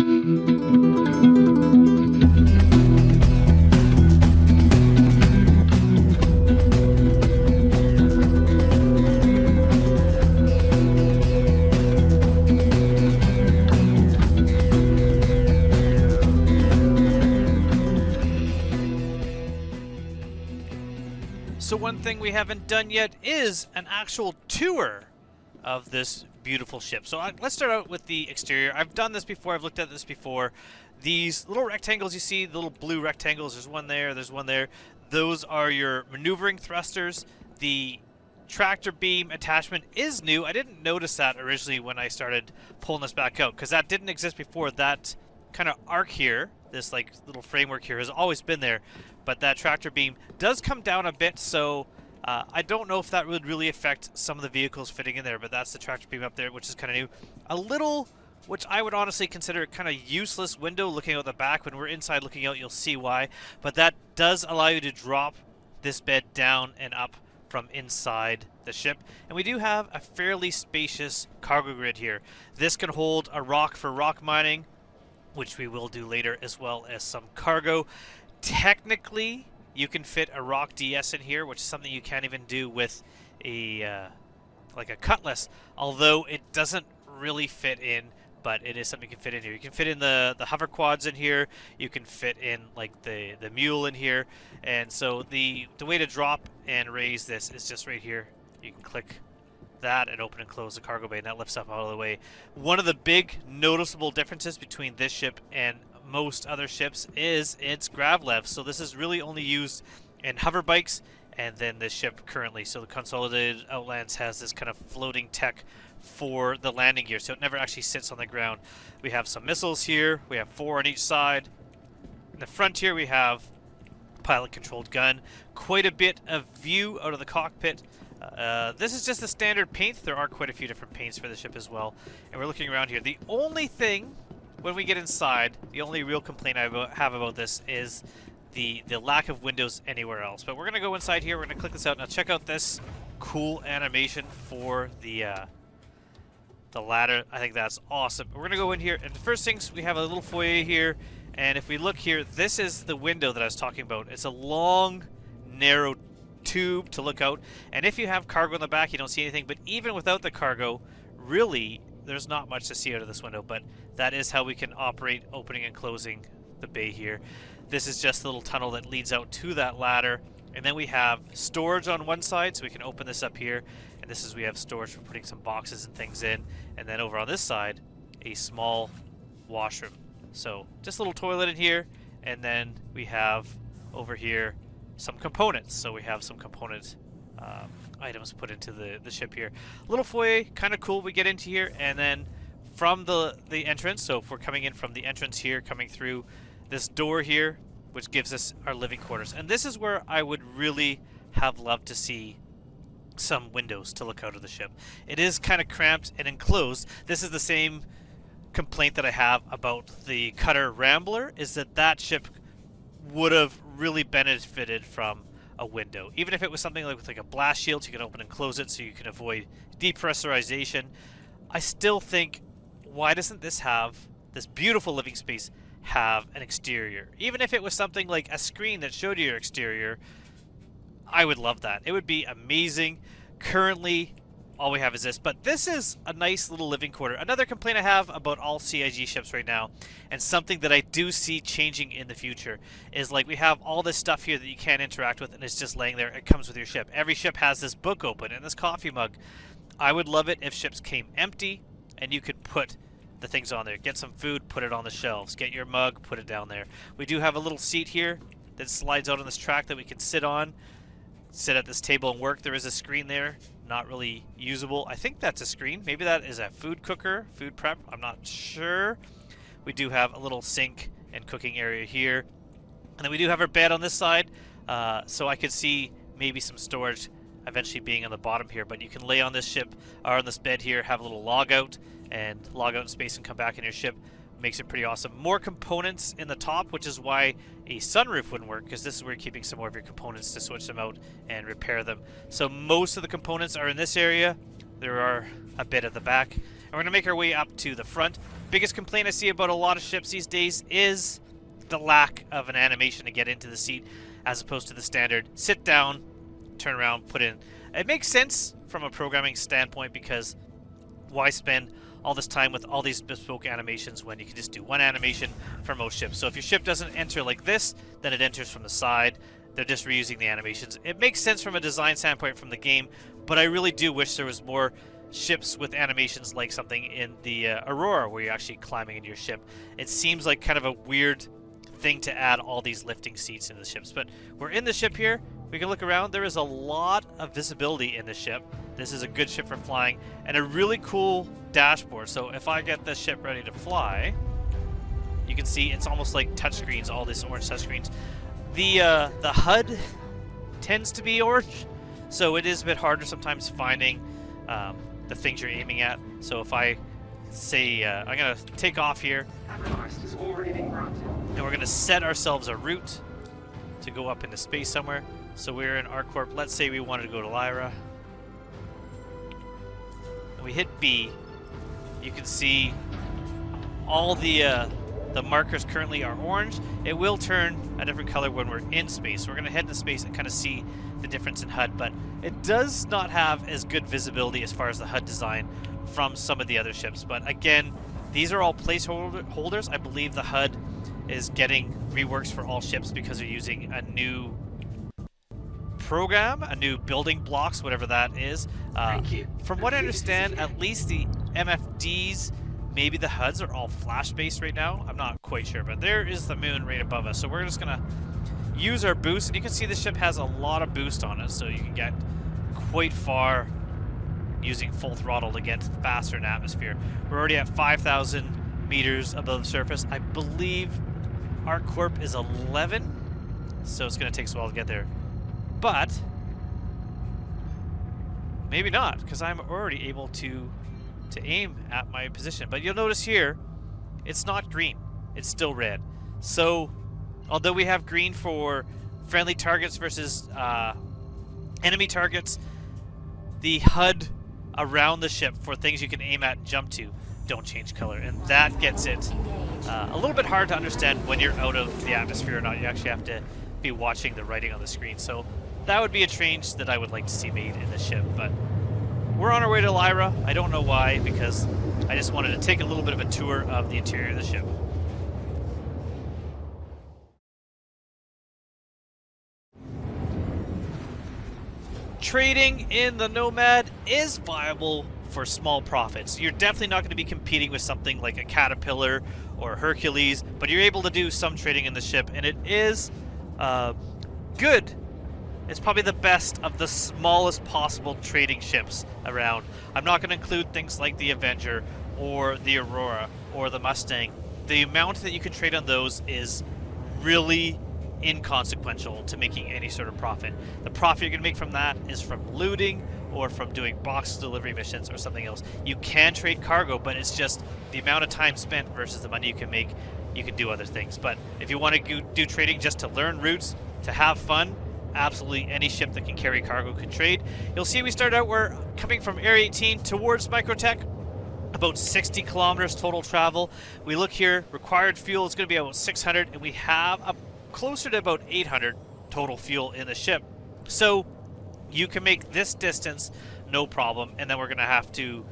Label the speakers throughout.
Speaker 1: So one thing we haven't done yet is an actual tour of this beautiful ship. So let's start out with the exterior. I've done this before, I've looked at this before. These little rectangles you see, the little blue rectangles, there's one there. Those are your maneuvering thrusters. The tractor beam attachment is new. I didn't notice that originally when I started pulling this back out, because that didn't exist before. That kind of arc here, this like little framework here, has always been there, but that tractor beam does come down a bit, so I don't know if that would really affect some of the vehicles fitting in there, but that's the tractor beam up there, which is kind of new. A little, which I would honestly consider kind of useless window looking out the back. When we're inside looking out, you'll see why, but that does allow you to drop this bed down and up from inside the ship. And we do have a fairly spacious cargo grid here. This can hold a rock for rock mining, which we will do later, as well as some cargo. Technically, you can fit a rock DS in here, which is something you can't even do with a like a cutlass, although it doesn't really fit in, but it is something you can fit in here. You can fit in the hover quads in here. You can fit in like the mule in here, and so the way to drop and raise this is just right here. You can click that and open and close the cargo bay, and that lifts up out of the way. One of the big noticeable differences between this ship and most other ships is its grav lev. So this is really only used in hover bikes, and then this ship currently. So the Consolidated Outlands has this kind of floating tech for the landing gear, so it never actually sits on the ground. We have some missiles here. We have 4 on each side. In the front here we have pilot-controlled gun. Quite a bit of view out of the cockpit. This is just the standard paint. There are quite a few different paints for the ship as well. And we're looking around here. The only thing, when we get inside, the only real complaint I have about this is the lack of windows anywhere else. But we're going to go inside here. We're going to click this out. Now check out this cool animation for the ladder. I think that's awesome. We're going to go in here, and the first things, we have a little foyer here. And if we look here, this is the window that I was talking about. It's a long, narrow tube to look out. And if you have cargo in the back, you don't see anything. But even without the cargo, really, there's not much to see out of this window. But that is how we can operate opening and closing the bay here. This is just the little tunnel that leads out to that ladder. And then we have storage on one side, so we can open this up here. And this is, we have storage for putting some boxes and things in. And then over on this side, a small washroom. So just a little toilet in here. And then we have over here some components. So we have some component items put into the ship here. Little foyer, kind of cool. We get into here, and then from the entrance, so if we're coming in from the entrance here, coming through this door here, which gives us our living quarters. And this is where I would really have loved to see some windows to look out of the ship. It is kind of cramped and enclosed. This is the same complaint that I have about the Cutter Rambler, is that ship would have really benefited from a window. Even if it was something like with like a blast shield, you can open and close it so you can avoid depressurization. I still think, why doesn't this beautiful living space have an exterior? Even if it was something like a screen that showed you your exterior, I would love that. It would be amazing. Currently, all we have is this, but this is a nice little living quarter. Another complaint I have about all CIG ships right now, and something that I do see changing in the future, is like we have all this stuff here that you can't interact with, and it's just laying there. It comes with your ship. Every ship has this book open and this coffee mug. I would love it if ships came empty and you could put the things on there. Get some food, put it on the shelves. Get your mug, put it down there. We do have a little seat here that slides out on this track that we can sit on. Sit at this table and work. There is a screen there, not really usable. I think that's a screen. Maybe that is a food cooker, food prep. I'm not sure. We do have a little sink and cooking area here. And then we do have our bed on this side. So I could see maybe some storage eventually being on the bottom here. But you can lay on this ship, or on this bed here, have a little log out in space and come back in your ship. Makes it pretty awesome. More components in the top, which is why a sunroof wouldn't work, because this is where you're keeping some more of your components to switch them out and repair them. So most of the components are in this area. There are a bit at the back, And we're going to make our way up to the front. Biggest complaint I see about a lot of ships these days is the lack of an animation to get into the seat, as opposed to the standard sit down, turn around, put in. It makes sense from a programming standpoint, because why spend all this time with all these bespoke animations when you can just do one animation for most ships? So if your ship doesn't enter like this, then it enters from the side. They're just reusing the animations. It makes sense from a design standpoint from the game, but I really do wish there was more ships with animations like something in the Aurora, where you're actually climbing into your ship. It seems like kind of a weird thing to add all these lifting seats into the ships. But we're in the ship here. We can look around. There is a lot of visibility in the ship. This is a good ship for flying, and a really cool dashboard. So if I get this ship ready to fly, you can see it's almost like touchscreens, all these orange touchscreens. The HUD tends to be orange, so it is a bit harder sometimes finding the things you're aiming at. So if I say I'm going to take off here, and we're going to set ourselves a route to go up into space somewhere. So we're in ArcCorp. Let's say we wanted to go to Lyra. And we hit B. You can see all the markers currently are orange. It will turn a different color when we're in space. So we're going to head into space and kind of see the difference in HUD, but it does not have as good visibility as far as the HUD design from some of the other ships. But again, these are all placeholders. I believe the HUD is getting reworks for all ships because they're using a new program, a new building blocks, whatever that is. From what I understand, at least the MFDs, maybe the HUDs are all flash-based right now. I'm not quite sure, but there is the moon right above us. So we're just going to use our boost, and you can see the ship has a lot of boost on it, so you can get quite far using full throttle to get faster in atmosphere. We're already at 5,000 meters above the surface. I believe ArcCorp is 11, so it's going to take us a while to get there. But maybe not, because I'm already able to aim at my position. But you'll notice here, it's not green. It's still red. So although we have green for friendly targets versus enemy targets, the HUD around the ship for things you can aim at and jump to don't change color, and that gets it a little bit hard to understand when you're out of the atmosphere or not. You actually have to be watching the writing on the screen. So that would be a change that I would like to see made in the ship. But we're on our way to Lyra. I don't know why, because I just wanted to take a little bit of a tour of the interior of the ship. Trading in the Nomad is viable for small profits. You're definitely not going to be competing with something like a Caterpillar or Hercules, but you're able to do some trading in the ship, and it is good. It's probably the best of the smallest possible trading ships around. I'm not going to include things like the Avenger or the Aurora or the Mustang. The amount that you can trade on those is really inconsequential to making any sort of profit. The profit you're going to make from that is from looting or from doing box delivery missions or something else. You can trade cargo, but it's just the amount of time spent versus the money you can make. You can do other things. But if you want to do trading just to learn routes, to have fun, absolutely any ship that can carry cargo can trade. You'll see we start out, we're coming from Area 18 towards Microtech. About 60 kilometers total travel. We look here, required fuel is going to be about 600, and we have closer to about 800 total fuel in the ship. So you can make this distance no problem, and then we're going to have to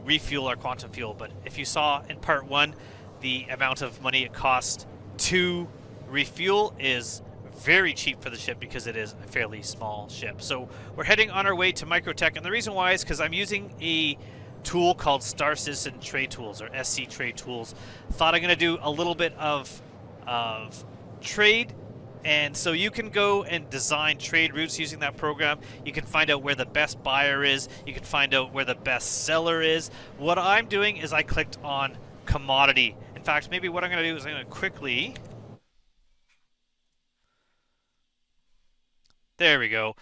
Speaker 1: refuel our quantum fuel. But if you saw in part 1, the amount of money it costs to refuel is very cheap for the ship because it is a fairly small ship. So we're heading on our way to Microtech, and the reason why is because I'm using a tool called Star Citizen Trade Tools, or SC Trade Tools. Thought I'm going to do a little bit of trade, and so you can go and design trade routes using that program. You can find out where the best buyer is. You can find out where the best seller is. What I'm doing is I clicked on commodity. In fact, maybe what I'm going to do is I'm going to quickly... There we go.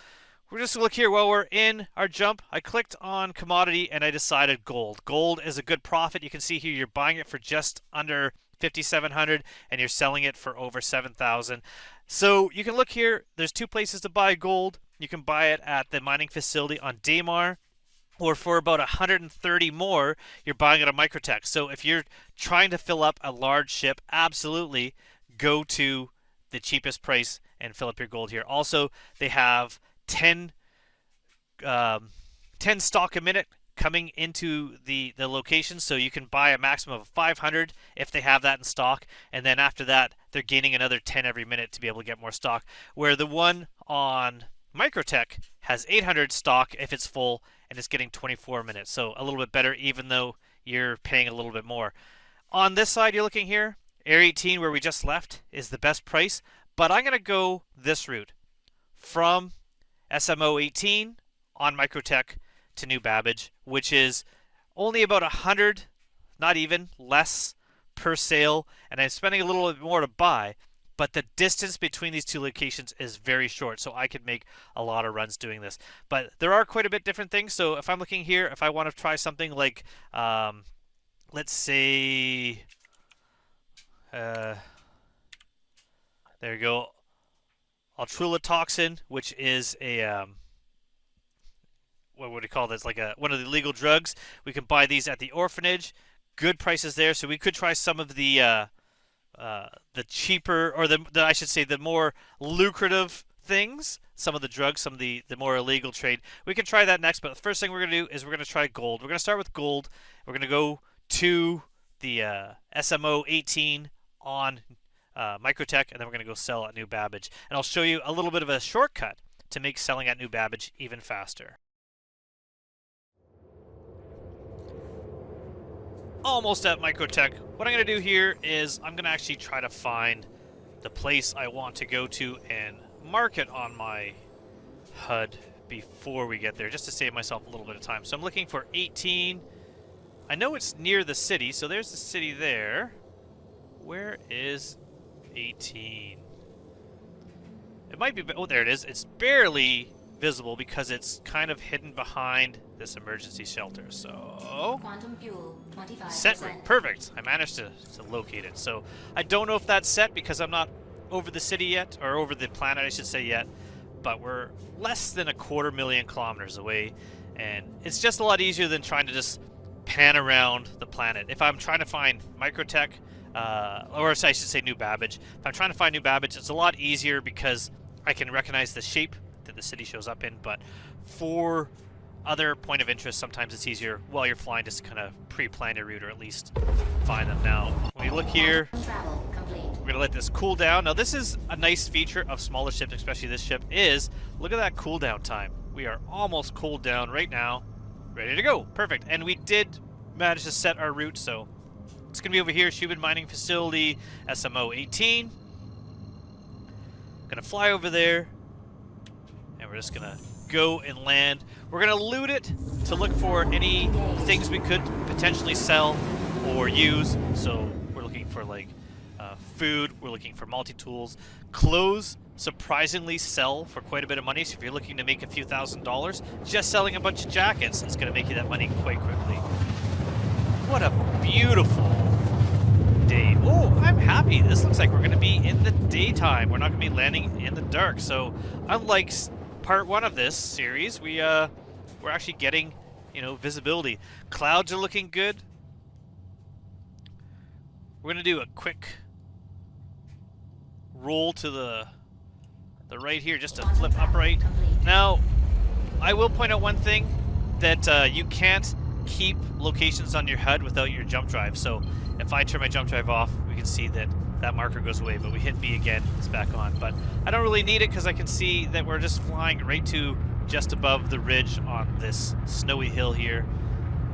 Speaker 1: We're just going to look here while we're in our jump. I clicked on commodity and I decided gold. Gold is a good profit. You can see here you're buying it for just under 5,700 and you're selling it for over 7,000. So you can look here. There's two places to buy gold. You can buy it at the mining facility on Daymar, or for about 130 more, you're buying it on Microtech. So if you're trying to fill up a large ship, absolutely go to the cheapest price and fill up your gold here. Also, they have 10 10 stock a minute coming into the location, so you can buy a maximum of 500 if they have that in stock, and then after that they're gaining another 10 every minute to be able to get more stock, where the one on Microtech has 800 stock if it's full, and it's getting 24 minutes, so a little bit better even though you're paying a little bit more. On this side you're looking here, Air 18 where we just left is the best price, but I'm going to go this route from SMO 18 on Microtech to New Babbage, which is only about 100, not even, less per sail, and I'm spending a little bit more to buy, but the distance between these two locations is very short, so I could make a lot of runs doing this. But there are quite a bit different things, so if I'm looking here, if I want to try something like, let's say, there you go, ultratoxin, which is a what would we call this? Like one of the illegal drugs. We can buy these at the orphanage. Good prices there. So we could try some of the cheaper, or I should say the more lucrative things. Some of the drugs, some of the more illegal trade. We can try that next. But the first thing we're gonna do is we're gonna try gold. We're gonna start with gold. We're gonna go to the SMO 18 on Microtech, and then we're gonna go sell at New Babbage. And I'll show you a little bit of a shortcut to make selling at New Babbage even faster. Almost at Microtech. What I'm going to do here is I'm going to actually try to find the place I want to go to and mark it on my HUD before we get there, just to save myself a little bit of time. So I'm looking for 18. I know it's near the city, so there's the city there. Where is 18? It might be, oh, there it is. It's barely visible because it's kind of hidden behind this emergency shelter. So
Speaker 2: Quantum fuel, 25%.
Speaker 1: set route, perfect. I managed to locate it. So I don't know if that's set because I'm not over the city yet, or over the planet I should say yet, but we're less than 250,000 kilometers away, and it's just a lot easier than trying to just pan around the planet. If I'm trying to find Microtech, or I should say New Babbage, if I'm trying to find New Babbage, it's a lot easier because I can recognize the shape that the city shows up in, but for other point of interest, sometimes it's easier while you're flying just to kind of pre-plan your route, or at least find them. Now, when we look here, we're going to let this cool down. Now, this is a nice feature of smaller ships, especially this ship, is look at that cooldown time. We are almost cooled down right now, ready to go. Perfect. And we did manage to set our route, so it's going to be over here, Shubin Mining Facility, SMO 18. Going to fly over there, and we're just going to go and land. We're going to loot it to look for any things we could potentially sell or use. So we're looking for like food, we're looking for multi-tools. Clothes surprisingly sell for quite a bit of money, so if you're looking to make a few $1,000s, just selling a bunch of jackets is going to make you that money quite quickly. What a beautiful day. Oh, I'm happy. This looks like we're going to be in the daytime. We're not going to be landing in the dark. So unlike part one of this series, we're actually getting, visibility. Clouds are looking good. We're going to do a quick roll to the right here just to flip upright. Now, I will point out one thing, that you can't keep locations on your HUD without your jump drive. So if I turn my jump drive off, we can see that that marker goes away, but we hit B again, it's back on. But I don't really need it because I can see that we're just flying right to just above the ridge on this snowy hill here.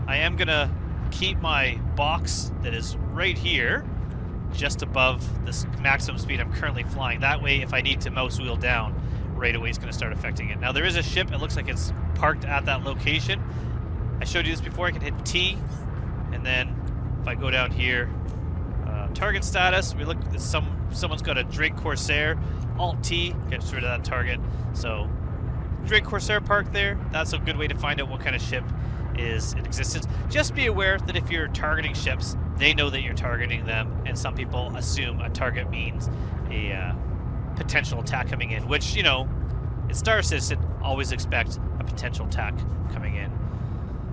Speaker 1: I am gonna keep my box that is right here just above this maximum speed I'm currently flying. That way, if I need to mouse wheel down, right away it's going to start affecting it. Now, there is a ship. It looks like it's parked at that location. I showed you this before. I can hit T, and then if I go down here, target status, we look at someone's got a Drake Corsair. Alt T gets rid of that target. So Drake Corsair parked there. That's a good way to find out what kind of ship is in existence. Just be aware that if you're targeting ships, they know that you're targeting them, and some people assume a target means a potential attack coming in, which, in Star Citizen, always expect a potential attack coming in.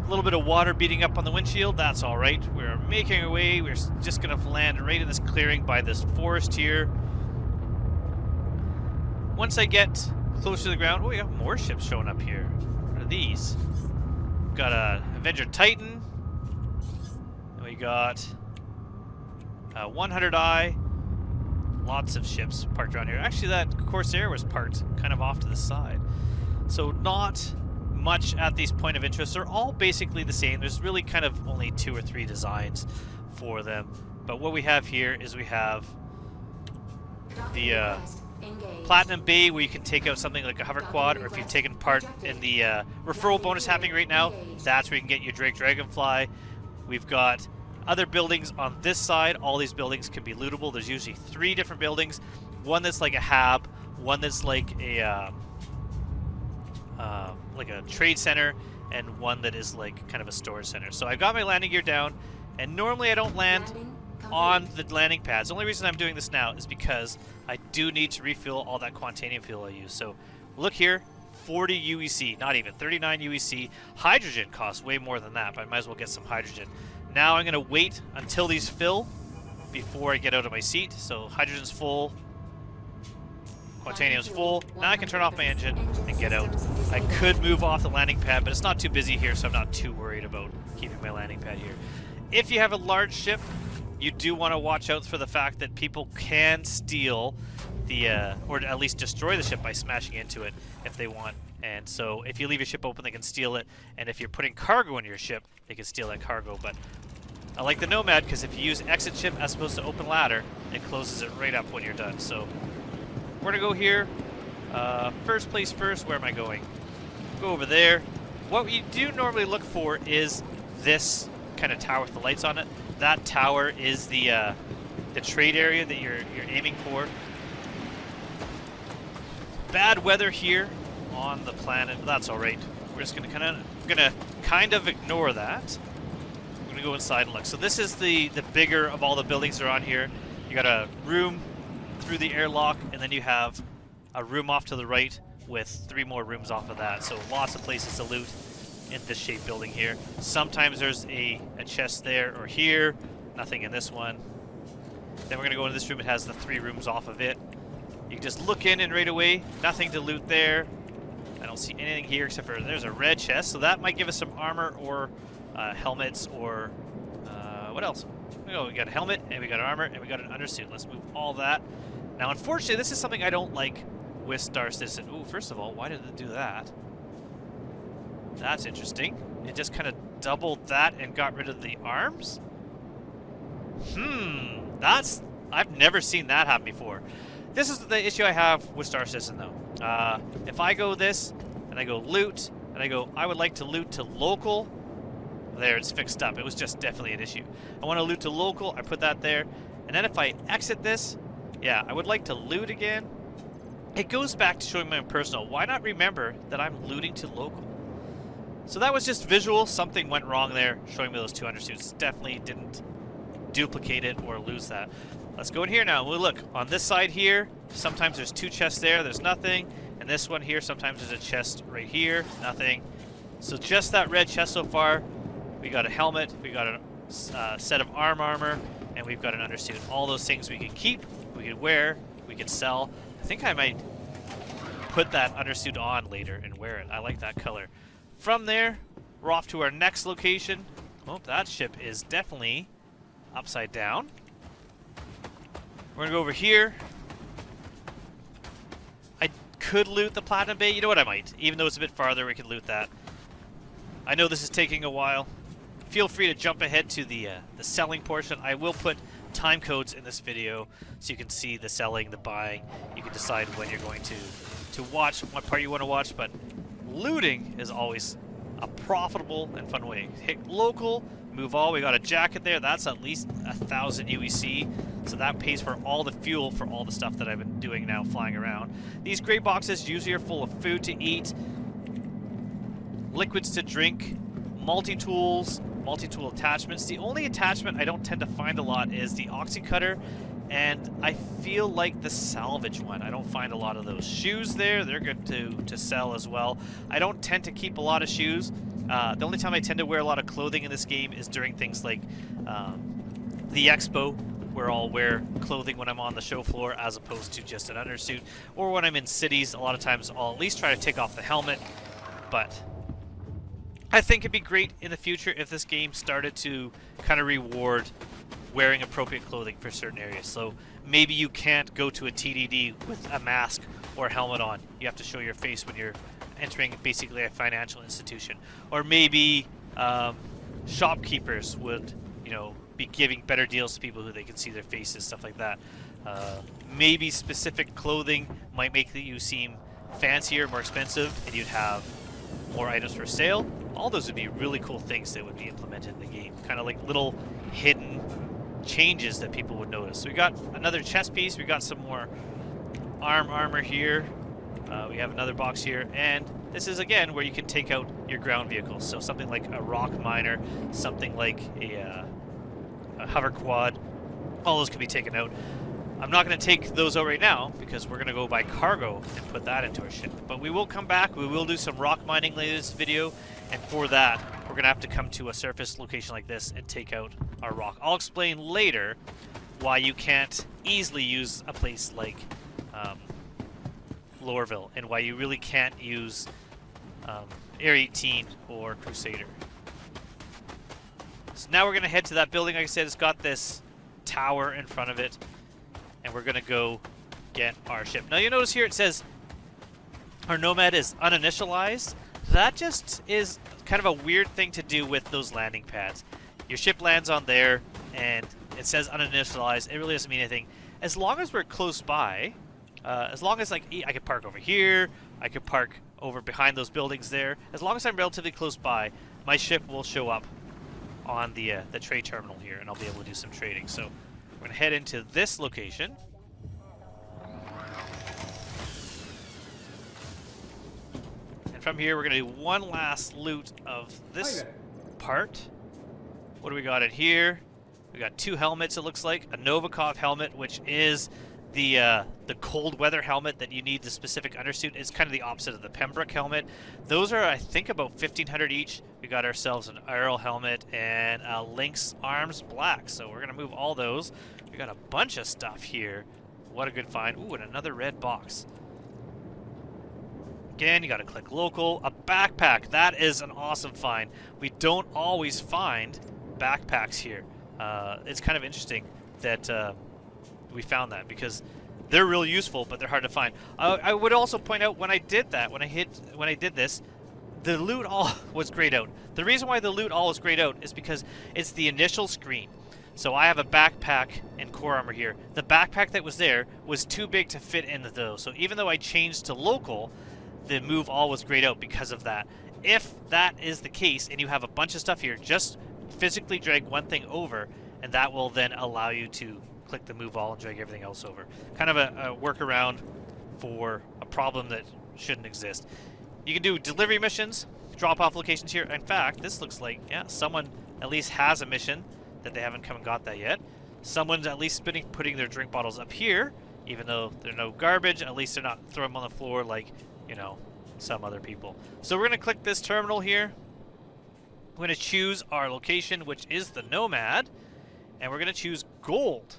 Speaker 1: A little bit of water beating up on the windshield, that's alright. We're making our way, we're just going to land right in this clearing by this forest here. Once I get close to the ground, oh, we got more ships showing up here. What are these? We've got a Avenger Titan. And we got a 100i. Lots of ships parked around here. Actually, that Corsair was parked kind of off to the side. So not much at these point of interest. They're all basically the same. There's really kind of only 2 or 3 designs for them. But what we have here is we have the Platinum Bay, where you can take out something like a hover quad, or if you've taken part in the referral bonus happening right now, that's where you can get your Dragonfly. We've got other buildings on this side. All these buildings can be lootable. There's usually 3 different buildings. One that's like a hab, one that's like a trade center, and one that is like kind of a storage center. So I've got my landing gear down, and normally I don't land on the landing pads. The only reason I'm doing this now is because I do need to refill all that Quantanium fuel I use. So look here, 40 UEC, not even 39 UEC. Hydrogen costs way more than that, but I might as well get some hydrogen. Now I'm gonna wait until these fill before I get out of my seat. So hydrogen's full, Quantanium's full. Now I can turn off my engine and get out. I could move off the landing pad, but it's not too busy here, so I'm not too worried about keeping my landing pad here. If you have a large ship, you do want to watch out for the fact that people can steal the, or at least destroy the ship by smashing into it if they want. And so if you leave your ship open, they can steal it. And if you're putting cargo into your ship, they can steal that cargo. But I like the Nomad because if you use exit ship as opposed to open ladder, it closes it right up when you're done. So we're going to go here. First place first, where am I going? Go over there. What you do normally look for is this kind of tower with the lights on it. That tower is the trade area that you're aiming for. Bad weather here on the planet, but that's all right. We're just gonna kind of ignore that. We're gonna go inside and look. So this is the bigger of all the buildings that are on here. You got a room through the airlock, and then you have a room off to the right with 3 more rooms off of that. So lots of places to loot in this shaped building here. Sometimes there's a chest there or here. Nothing in this one. Then we're gonna go into this room. It has the 3 rooms off of it. You can just look in and right away. Nothing to loot there. I don't see anything here except for there's a red chest. So that might give us some armor or helmets or what else? Oh, we got a helmet and we got armor and we got an undersuit. Let's move all that. Now, unfortunately, this is something I don't like with Star Citizen. Ooh, first of all, why did it do that? That's interesting. It just kind of doubled that and got rid of the arms? That's... I've never seen that happen before. This is the issue I have with Star Citizen, though. If I go this, and I go loot, and I go, I would like to loot to local, there, it's fixed up. It was just definitely an issue. I want to loot to local, I put that there. And then if I exit this, yeah, I would like to loot again. It goes back to showing my personal. Why not remember that I'm looting to local? So that was just visual. Something went wrong there, showing me those 2 undersuits. Definitely didn't duplicate it or lose that. Let's go in here now. We'll look on this side here. Sometimes there's 2 chests there. There's nothing. And this one here, sometimes there's a chest right here. Nothing. So just that red chest so far. We got a helmet. We got a set of armor. And we've got an undersuit. All those things we can keep. We can wear. We can sell. I think I might put that undersuit on later and wear it. I like that color. From there, we're off to our next location. Oh, that ship is definitely upside down. We're gonna go over here. I could loot the Platinum Bay. You know what, I might. Even though it's a bit farther, we can loot that. I know this is taking a while. Feel free to jump ahead to the selling portion. I will put time codes in this video so you can see the selling, the buying. You can decide when you're going to watch, what part you want to watch, but looting is always a profitable and fun way. Hit local, move all. We got a jacket there. That's at least 1,000 UEC. So that pays for all the fuel for all the stuff that I've been doing now, flying around. These gray boxes usually are full of food to eat, liquids to drink, multi-tools, multi-tool attachments. The only attachment I don't tend to find a lot is the oxy cutter, and I feel like the salvage one. I don't find a lot of those. Shoes there, they're good to sell as well. I don't tend to keep a lot of shoes. The only time I tend to wear a lot of clothing in this game is during things like the expo, where I'll wear clothing when I'm on the show floor as opposed to just an undersuit, or when I'm in cities. A lot of times I'll at least try to take off the helmet, but I think it'd be great in the future if this game started to kind of reward wearing appropriate clothing for certain areas. So maybe you can't go to a TDD with a mask or a helmet on. You have to show your face when you're entering basically a financial institution. Or maybe shopkeepers would, you know, be giving better deals to people who they can see their faces, stuff like that. Maybe specific clothing might make you seem fancier, more expensive, and you'd have more items for sale. All those would be really cool things that would be implemented in the game. Kind of like little hidden changes that people would notice. So we got another chest piece. We got some more armor here. We have another box here, and this is again where you can take out your ground vehicles. So something like a rock miner, something like a hover quad. All those can be taken out. I'm not going to take those out right now because we're going to go buy cargo and put that into our ship. But we will come back. We will do some rock mining later this video, and for that, we're going to have to come to a surface location like this and take out our rock. I'll explain later why you can't easily use a place like Lorville and why you really can't use Air 18 or Crusader. So now we're going to head to that building. Like I said, it's got this tower in front of it, and we're going to go get our ship. Now you notice here it says our nomad is uninitialized. That just is kind of a weird thing to do with those landing pads. Your ship lands on there and it says uninitialized. It really doesn't mean anything. As long as we're close by, as long as like I could park over here, I could park over behind those buildings there. As long as I'm relatively close by, my ship will show up on the trade terminal here, and I'll be able to do some trading. So we're going to head into this location. And from here, we're going to do one last loot of this part. What do we got in here? We got 2 helmets, it looks like. A Novikov helmet, which is the cold weather helmet that you need the specific undersuit. It's kind of the opposite of the Pembroke helmet. Those are, I think, about 1,500 each. We got ourselves an Arrow helmet and a Lynx Arms Black. So we're going to move all those. We got a bunch of stuff here. What a good find. Ooh, and another red box. Again, you got to click local. A backpack. That is an awesome find. We don't always find backpacks here. It's kind of interesting that we found that because they're real useful, but they're hard to find. I would also point out when I did that, when I did this, the loot all was grayed out. The reason why the loot all was grayed out is because it's the initial screen. So I have a backpack and core armor here. The backpack that was there was too big to fit in those. So even though I changed to local, the move all was grayed out because of that. If that is the case and you have a bunch of stuff here, just physically drag one thing over, and that will then allow you to click the move all and drag everything else over. Kind of a workaround for a problem that shouldn't exist. You can do delivery missions, drop off locations here. In fact, this looks like, yeah, someone at least has a mission that they haven't come and got that yet. Someone's at least putting their drink bottles up here, even though they're no garbage. At least they're not throwing them on the floor like, you know, some other people. So we're going to click this terminal here. We're going to choose our location, which is the Nomad, and we're going to choose gold.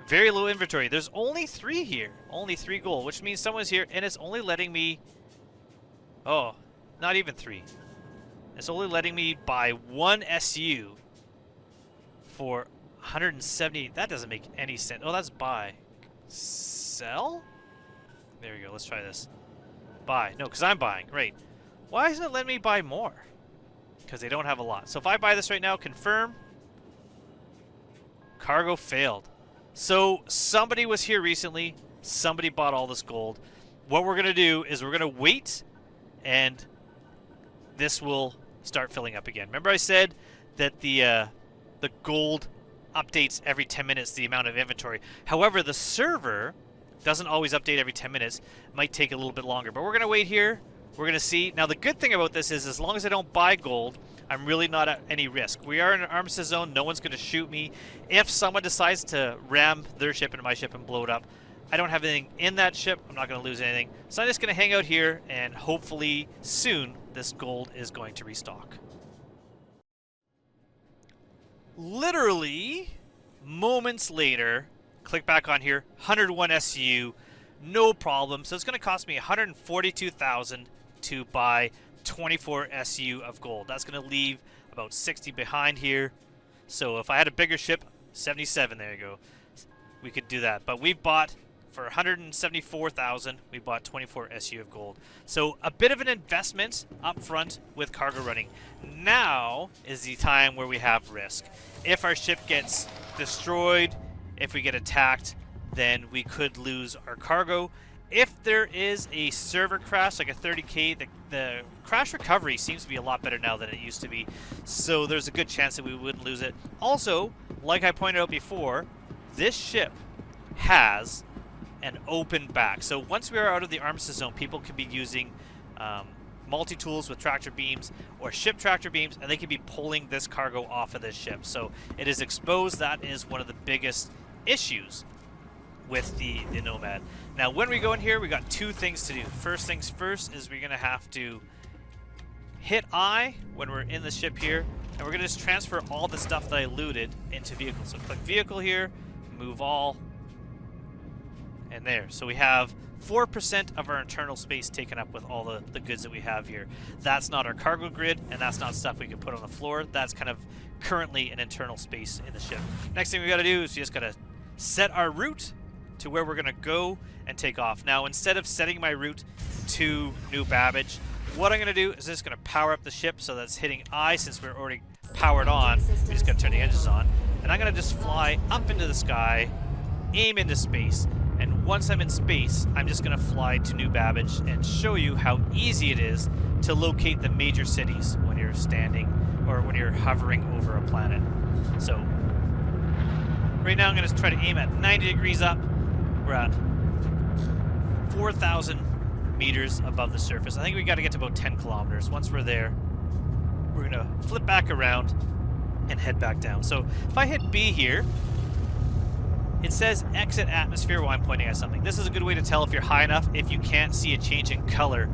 Speaker 1: Very low inventory. There's only 3 here. Only 3 gold, which means someone's here, and it's only letting me... Oh, not even 3. It's only letting me buy 1 SU for 170. That doesn't make any sense. Oh, that's buy. Sell? There we go. Let's try this. Buy. No, because I'm buying. Right. Why isn't it letting me buy more? Because they don't have a lot. So if I buy this right now, confirm. Cargo failed. So somebody was here recently. Somebody bought all this gold. What we're going to do is we're going to wait, and this will start filling up again. Remember I said that the gold updates every 10 minutes the amount of inventory. However, the server doesn't always update every 10 minutes. It might take a little bit longer. But we're going to wait here. We're going to see. Now, the good thing about this is as long as I don't buy gold, I'm really not at any risk. We are in an armistice zone. No one's going to shoot me. If someone decides to ram their ship into my ship and blow it up, I don't have anything in that ship. I'm not going to lose anything. So I'm just going to hang out here, and hopefully soon this gold is going to restock. Literally moments later, click back on here, 101 SU, no problem. So it's going to cost me 142,000 to buy 24 SU of gold. That's going to leave about 60 behind here. So if I had a bigger ship, 77, there you go. We could do that. But we've bought, for 174,000, we bought 24 SU of gold. So a bit of an investment up front with cargo running. Now is the time where we have risk. If our ship gets destroyed, if we get attacked, then we could lose our cargo. If there is a server crash, like a 30K, the crash recovery seems to be a lot better now than it used to be. So there's a good chance that we wouldn't lose it. Also, like I pointed out before, this ship has an open back. So once we are out of the armistice zone, people can be using multi-tools with tractor beams or ship tractor beams, and they can be pulling this cargo off of this ship. So it is exposed. That is one of the biggest issues with the Nomad. Now when we go in here, we got two things to do. First things first is we're gonna have to hit I when we're in the ship here, and we're gonna just transfer all the stuff that I looted into vehicle. So click vehicle here, move all, and there. So we have 4% of our internal space taken up with all the goods that we have here. That's not our cargo grid, and that's not stuff we can put on the floor. That's kind of currently an internal space in the ship. Next thing we gotta do is we just gotta set our route to where we're gonna go and take off. Now instead of setting my route to New Babbage, what I'm gonna do is just gonna power up the ship so that's hitting I. Since we're already powered on, we just gotta turn the engines on, and I'm gonna just fly up into the sky, aim into space, and once I'm in space, I'm just gonna fly to New Babbage and show you how easy it is to locate the major cities when you're standing or when you're hovering over a planet. So right now I'm gonna try to aim at 90 degrees up. We're at 4,000 meters above the surface. I think we got to get to about 10 kilometers. Once we're there, we're going to flip back around and head back down. So if I hit B here, it says exit atmosphere while I'm pointing at something. This is a good way to tell if you're high enough if you can't see a change in color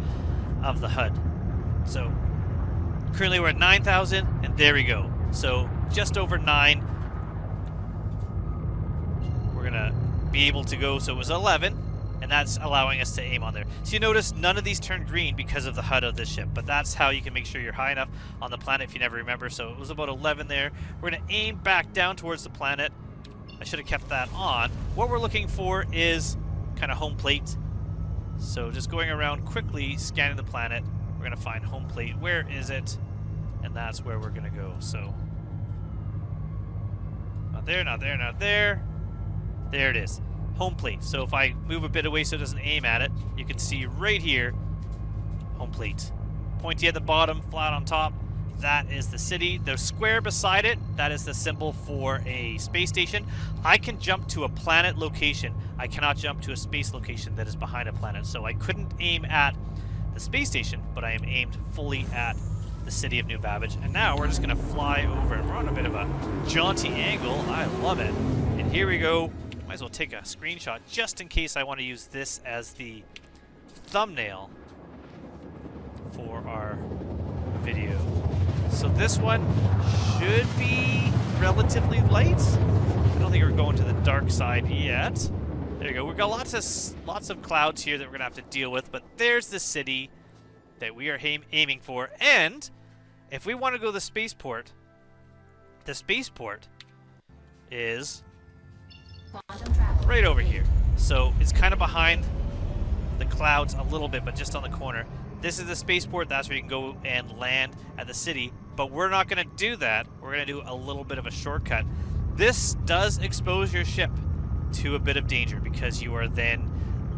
Speaker 1: of the HUD. So currently we're at 9,000, and there we go. So just over 9. We're going to be able to go, so it was 11, and that's allowing us to aim on there. So you notice none of these turned green because of the HUD of this ship, but that's how you can make sure you're high enough on the planet if you never remember. So it was about 11 there. We're going to aim back down towards the planet. I should have kept that on. What we're looking for is kind of home plate. So just going around quickly scanning the planet, we're going to find home plate. Where is it? And that's where we're going to go. So not there, not there, not there. There it is, home plate. So if I move a bit away so it doesn't aim at it, you can see right here, home plate. Pointy at the bottom, flat on top, that is the city. The square beside it, that is the symbol for a space station. I can jump to a planet location. I cannot jump to a space location that is behind a planet. So I couldn't aim at the space station, but I am aimed fully at the city of New Babbage. And now we're just gonna fly over, and we're on a bit of a jaunty angle. I love it. And here we go. Might as well take a screenshot just in case I want to use this as the thumbnail for our video. So this one should be relatively light. I don't think we're going to the dark side yet. There you go. We've got lots of clouds here that we're gonna have to deal with, but there's the city that we are aiming for. And if we want to go to the spaceport is right over here. So it's kind of behind the clouds a little bit, but just on the corner. This is the spaceport. That's where you can go and land at the city. But we're not going to do that. We're going to do a little bit of a shortcut. This does expose your ship to a bit of danger because you are then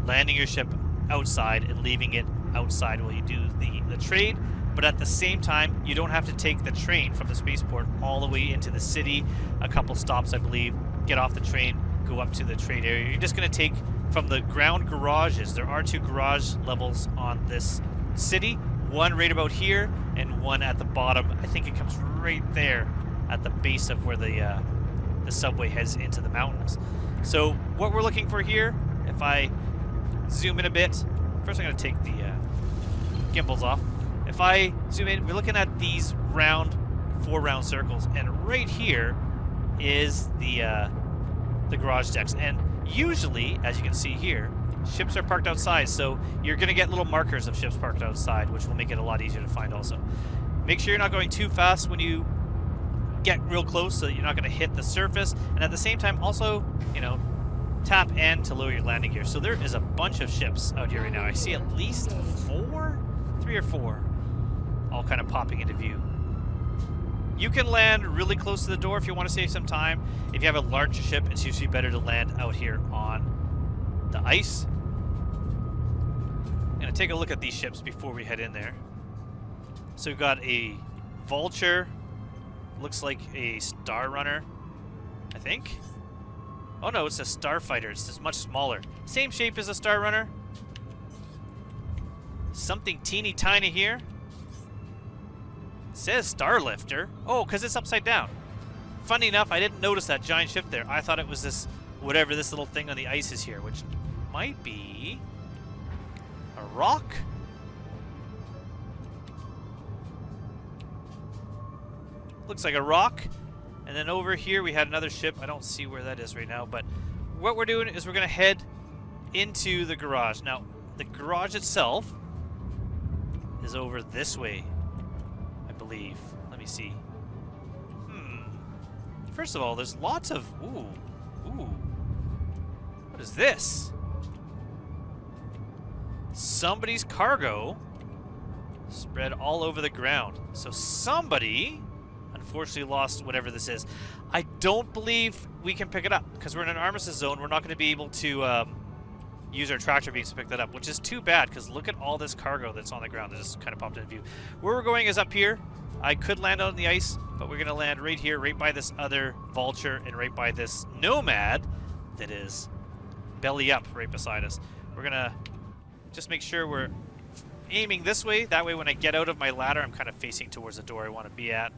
Speaker 1: landing your ship outside and leaving it outside while you do the trade. But at the same time, you don't have to take the train from the spaceport all the way into the city. A couple stops, I believe. Get off the train, go up to the trade area. You're just going to take from the ground garages. There are 2 garage levels on this city. One right about here and one at the bottom. I think it comes right there at the base of where the subway heads into the mountains. So what we're looking for here, if I zoom in a bit, first I'm going to take the gimbals off. if I zoom in, we're looking at these round, 4 round circles, and right here is the garage decks. And usually, as you can see here, ships are parked outside, so you're going to get little markers of ships parked outside, which will make it a lot easier to find also. Make sure you're not going too fast when you get real close so that you're not going to hit the surface, and at the same time also, you know, tap N to lower your landing gear. So there is a bunch of ships out here right now. I see at least 3 or 4 all kind of popping into view. You can land really close to the door if you want to save some time. If you have a larger ship, it's usually better to land out here on the ice. I'm going to take a look at these ships before we head in there. So we've got a Vulture, looks like a Star Runner, I think. Oh no, it's a Starfighter. It's just much smaller. Same shape as a Star Runner. Something teeny tiny here. It says Starlifter. Oh, because it's upside down. Funny enough, I didn't notice that giant ship there. I thought it was this, whatever this little thing on the ice is here, which might be a rock. Looks like a rock. And then over here we had another ship. I don't see where that is right now, but what we're doing is we're going to head into the garage. Now, the garage itself is over this way, I believe. Let me see. First of all, there's lots of... Ooh. What is this? Somebody's cargo spread all over the ground. So somebody unfortunately lost whatever this is. I don't believe we can pick it up because we're in an armistice zone. We're not going to be able to use our tractor beams to pick that up, which is too bad because look at all this cargo that's on the ground that just kind of popped into view. Where we're going is up here. I could land on the ice, but we're going to land right here, right by this other Vulture and right by this Nomad that is belly up right beside us. We're going to just make sure we're aiming this way. That way when I get out of my ladder, I'm kind of facing towards the door I want to be at.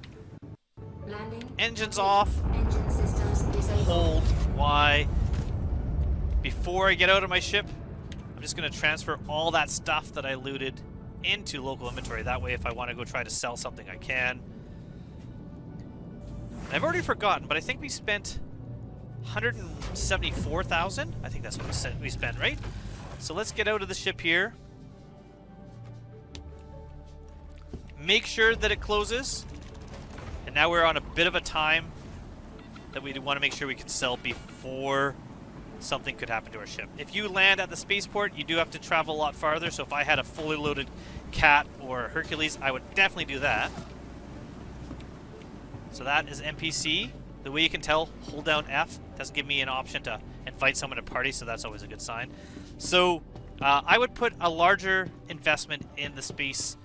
Speaker 2: Landing.
Speaker 1: Engines off.
Speaker 2: Engine systems disabled.
Speaker 1: Hold Y. Before I get out of my ship, I'm just going to transfer all that stuff that I looted into local inventory. That way if I want to go try to sell something, I can. I've already forgotten, but I think we spent 174,000. I think that's what we spent, right? So let's get out of the ship here. Make sure that it closes. And now we're on a bit of a time that we want to make sure we can sell before something could happen to our ship. If you land at the spaceport, you do have to travel a lot farther. So if I had a fully loaded Cat or Hercules, I would definitely do that. So that is NPC. The way you can tell, hold down F. Doesn't give me an option to invite someone to party, so that's always a good sign. So I would put a larger investment in the space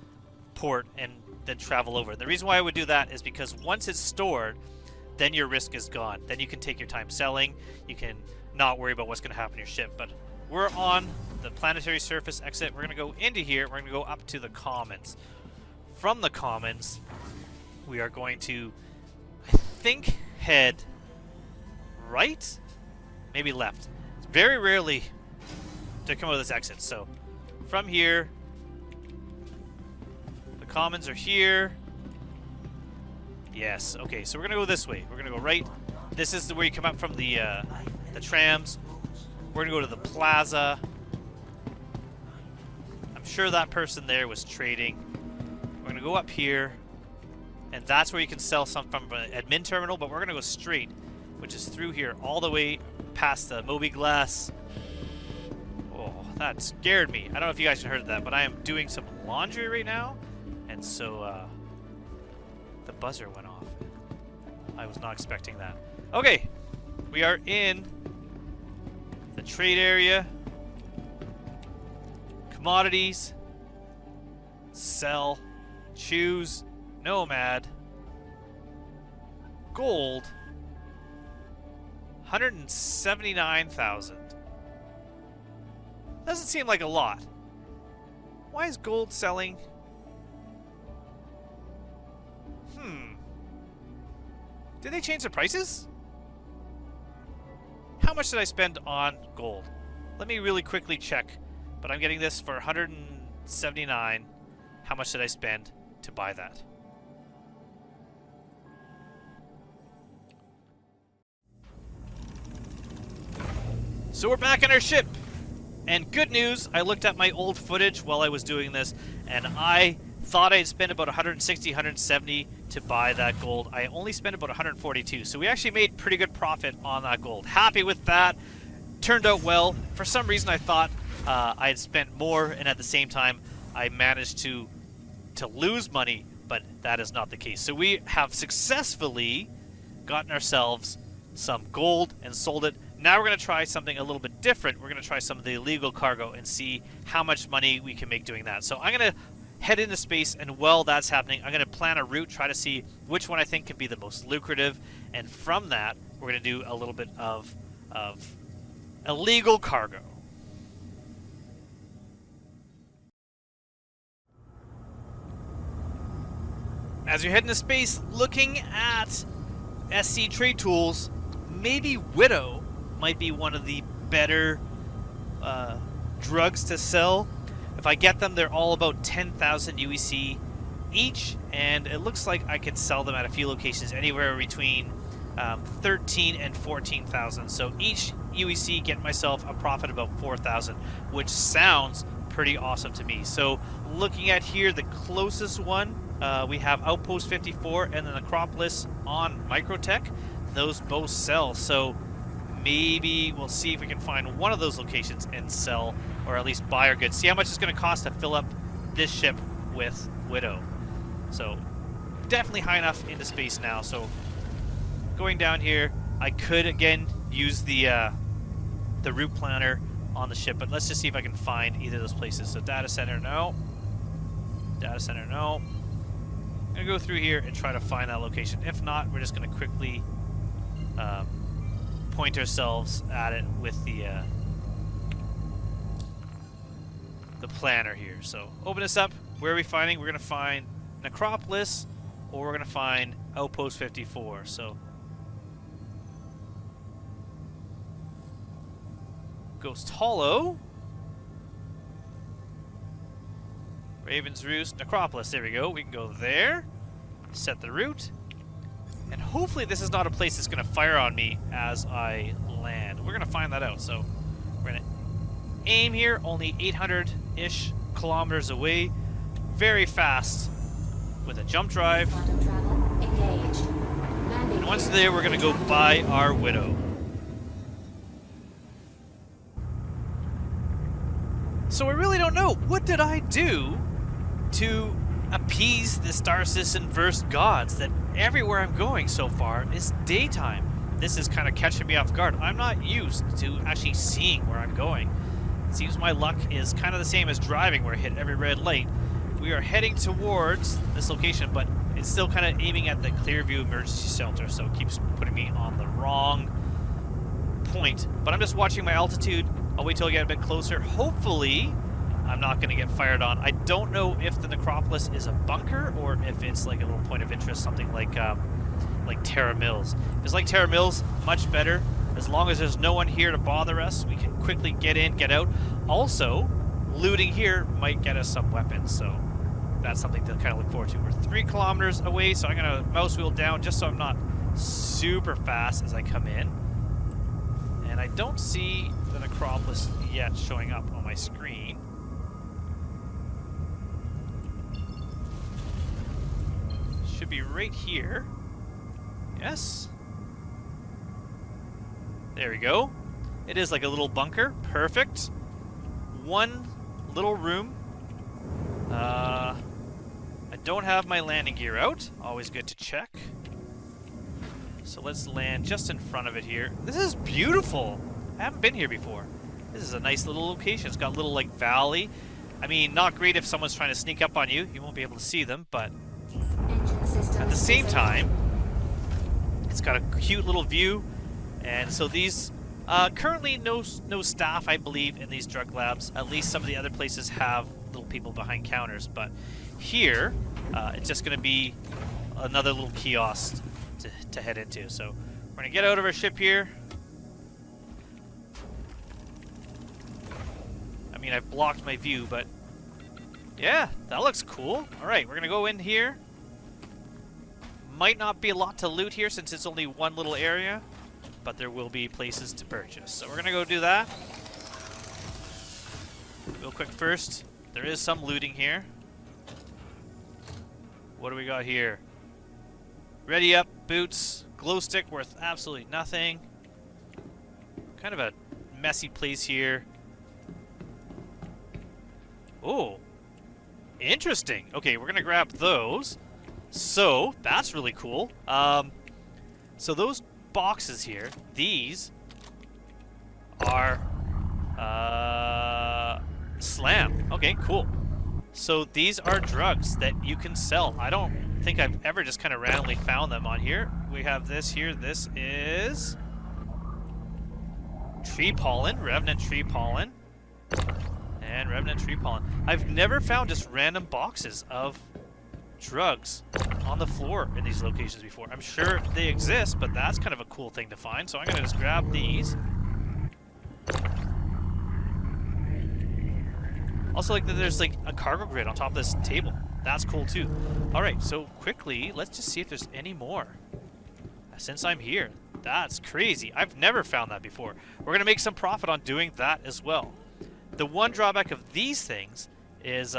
Speaker 1: port and then travel over. The reason why I would do that is because once it's stored, then your risk is gone. Then you can take your time selling. You can not worry about what's going to happen to your ship. But we're on the planetary surface exit. We're going to go into here. We're going to go up to the commons. From the commons, we are going to, I think, head right, maybe left. It's very rarely to come out of this exit. So from here, the commons are here. Yes. Okay. So we're gonna go this way. We're gonna go right. This is where you come up from the trams. We're gonna go to the plaza. I'm sure that person there was trading. We're gonna go up here, and that's where you can sell some from an admin terminal. But we're gonna go straight, which is through here, all the way past the Moby Glass. Oh, that scared me. I don't know if you guys heard that, but I am doing some laundry right now, and so the buzzer went off. I was not expecting that. Okay, we are in the trade area. Commodities. Sell. Choose. Nomad. Gold. 179,000. Doesn't seem like a lot. Why is gold selling? Did they change the prices? How much did I spend on gold? Let me really quickly check. But I'm getting this for 179. how much did I spend to buy that? So we're back on our ship. And good news, I looked at my old footage while I was doing this, and I thought I'd spend about 160, 170 to buy that gold. I only spent about 142, so we actually made pretty good profit on that gold. Happy with that. Turned out well. For some reason, I thought I had spent more, and at the same time, I managed to lose money, but that is not the case. So we have successfully gotten ourselves some gold and sold it. Now we're going to try something a little bit different. We're going to try some of the illegal cargo and see how much money we can make doing that. So I'm going to head into space, and while that's happening, I'm going to plan a route, try to see which one I think can be the most lucrative, and from that, we're going to do a little bit of illegal cargo. As you head into space, looking at SC trade tools, maybe Widow might be one of the better drugs to sell. If I get them, they're all about 10,000 UEC each, and it looks like I can sell them at a few locations anywhere between 13 and 14,000. So each UEC get myself a profit of about 4,000, which sounds pretty awesome to me. So looking at here, the closest one, we have Outpost 54 and the Necropolis on Microtech. Those both sell, so maybe we'll see if we can find one of those locations and sell, or at least buy our goods. See how much it's going to cost to fill up this ship with Widow. So definitely high enough into space now. So going down here, I could again use the route planner on the ship, but let's just see if I can find either of those places. So data center, no. Data center, no. I'm going to go through here and try to find that location. If not, we're just going to quickly point ourselves at it with the planner here. So open this up. Where are we finding? We're going to find Necropolis, or we're going to find Outpost 54. So Ghost Hollow, Raven's Roost, Necropolis. There we go. We can go there, set the route, and hopefully this is not a place that's going to fire on me as I land. We're going to find that out. So we're going to aim here, only 800-ish kilometers away, very fast with a jump drive.
Speaker 2: Quantum travel engaged. Landing
Speaker 1: And once
Speaker 2: gear
Speaker 1: there, we're going to go buy our Widow. So I really don't know. What did I do to appease the star system verse gods that everywhere I'm going so far is daytime? This is kind of catching me off guard. I'm not used to actually seeing where I'm going. It seems my luck is kind of the same as driving, where I hit every red light. We are heading towards this location, but it's still kind of aiming at the Clearview Emergency Shelter, so it keeps putting me on the wrong point. But I'm just watching my altitude. I'll wait till I get a bit closer. Hopefully, I'm not going to get fired on. I don't know if the Necropolis is a bunker or if it's like a little point of interest, something like Terra Mills. If it's like Terra Mills, much better. As long as there's no one here to bother us, we can quickly get in, get out. Also, looting here might get us some weapons, so that's something to kind of look forward to. We're 3 kilometers away, so I'm going to mouse wheel down just so I'm not super fast as I come in. And I don't see the Necropolis yet showing up on my screen. Should be right here. Yes. There we go. It is like a little bunker. Perfect. One little room. I don't have my landing gear out. Always good to check. So let's land just in front of it here. This is beautiful. I haven't been here before. This is a nice little location. It's got a little like valley. I mean, not great if someone's trying to sneak up on you. You won't be able to see them, but
Speaker 2: engine systems
Speaker 1: at the same
Speaker 2: disabled.
Speaker 1: time, it's got a cute little view. And so these, currently no staff, I believe, in these drug labs. At least some of the other places have little people behind counters. But here, it's just going to be another little kiosk to head into. So we're going to get out of our ship here. I mean, I've blocked my view, but Yeah, that looks cool. Alright, we're gonna go in here. Might not be a lot to loot here since it's only one little area, but there will be places to purchase. So we're gonna go do that. Real quick first, there is some looting here. What do we got here? Ready up, boots, glow stick worth absolutely nothing. Kind of a messy place here. Oh, interesting. Okay, we're gonna grab those. So that's really cool. So those boxes here, these are slam. Okay, cool. So these are drugs that you can sell. I don't think I've ever just kind of randomly found them on here. We have this here. This is tree pollen, revenant tree pollen, and revenant tree pollen. I've never found just random boxes of drugs on the floor in these locations before. I'm sure they exist, but that's kind of a cool thing to find. So I'm gonna just grab these. Also, like that there's like a cargo grid on top of this table. That's cool too. All right, so quickly, let's just see if there's any more. Since I'm here, that's crazy. I've never found that before. We're gonna make some profit on doing that as well. The one drawback of these things is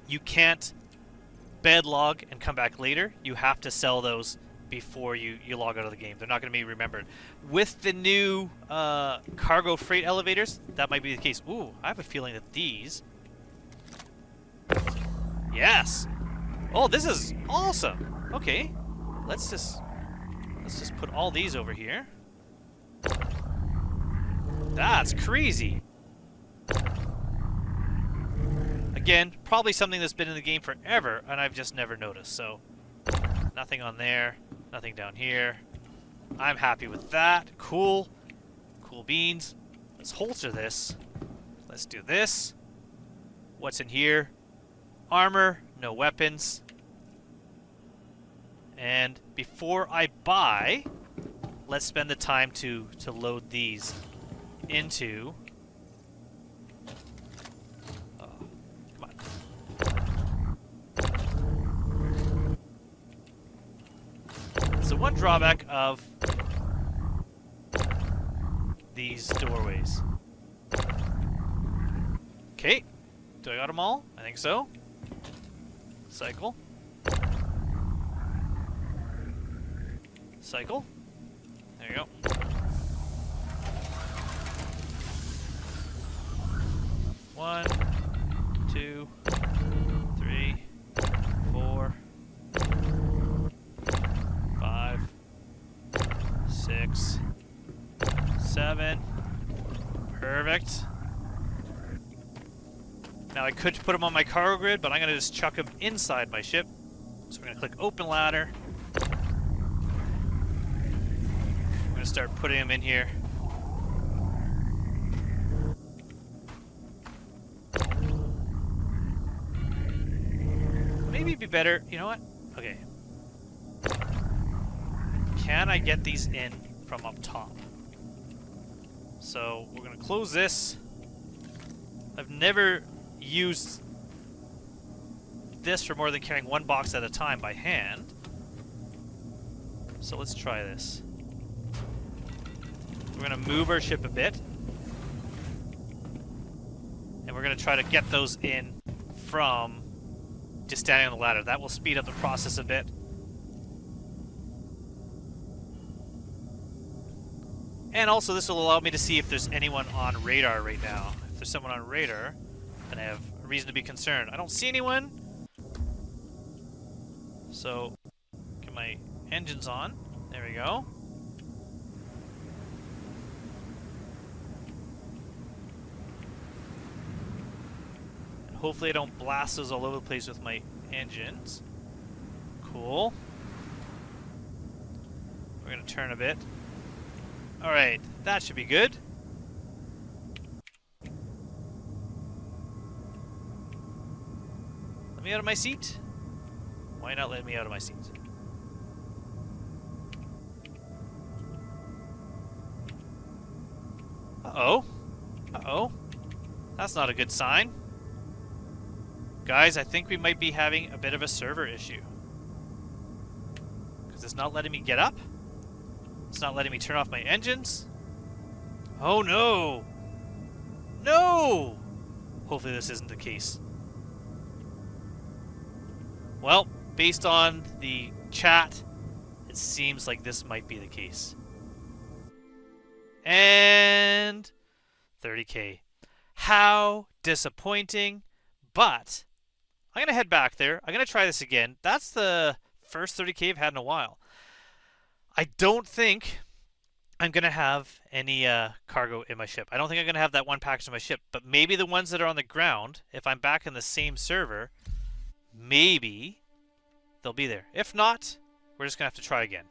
Speaker 1: you can't bed log and come back later. You have to sell those before you log out of the game. They're not going to be remembered. With the new cargo freight elevators, that might be the case. Ooh, I have a feeling that these... Yes! Oh, this is awesome! Okay, let's just put all these over here. That's crazy! Again, probably something that's been in the game forever, and I've just never noticed, so... Nothing on there, nothing down here. I'm happy with that. Cool. Cool beans. Let's holster this. Let's do this. What's in here? Armor, no weapons. And before I buy, let's spend the time to load these into... So one drawback of these doorways. Okay, do I got them all? I think so. Cycle. Cycle. There you go. One, two, three, 4, 5, 6, 7. Perfect. Now I could put them on my cargo grid, but I'm going to just chuck them inside my ship. So we're going to click open ladder. I'm going to start putting them in here. Maybe it'd be better, you know what? Okay. Can I get these in from up top? So we're going to close this. I've never used this for more than carrying one box at a time by hand. So let's try this. We're going to move our ship a bit. And we're going to try to get those in from just standing on the ladder. That will speed up the process a bit. And also this will allow me to see if there's anyone on radar right now. If there's someone on radar, then I have a reason to be concerned. I don't see anyone. So, get my engines on. There we go. And hopefully I don't blast those all over the place with my engines. Cool. We're going to turn a bit. Alright, that should be good. Let me out of my seat. Why not let me out of my seat? Uh-oh. Uh-oh. That's not a good sign. Guys, I think we might be having a bit of a server issue. Because it's not letting me get up. It's not letting me turn off my engines. Oh no! No! Hopefully this isn't the case. Well, based on the chat, it seems like this might be the case. And 30k. How disappointing. But I'm going to head back there. I'm going to try this again. That's the first 30k I've had in a while. I don't think I'm going to have any cargo in my ship. I don't think I'm going to have that one package in my ship. But maybe the ones that are on the ground, if I'm back in the same server, maybe they'll be there. If not, we're just going to have to try again.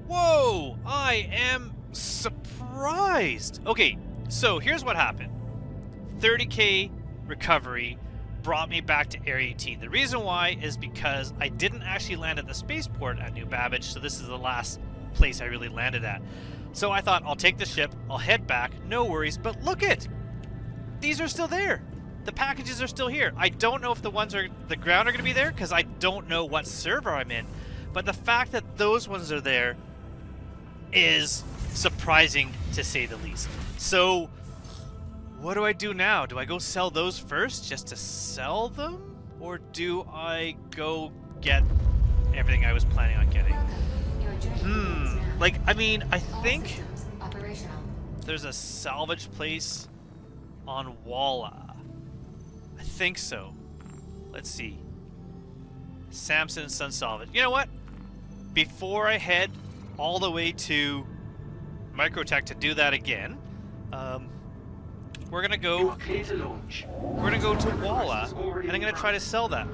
Speaker 1: Whoa! I am surprised! Okay, so here's what happened. 30k recovery brought me back to Area 18. The reason why is because I didn't actually land at the spaceport at New Babbage, so this is the last place I really landed at. So I thought, I'll take the ship, I'll head back, no worries, but look it! These are still there! The packages are still here. I don't know if the ones on the ground are going to be there, because I don't know what server I'm in. But the fact that those ones are there is surprising, to say the least. So, what do I do now? Do I go sell those first, just to sell them? Or do I go get everything I was planning on getting? Like, I mean, I think there's a salvage place on Walla. I think so. Let's see. Samson Sun Salvage. You know what? Before I head all the way to Microtech to do that again, we're gonna go to Walla, and I'm gonna try to sell that.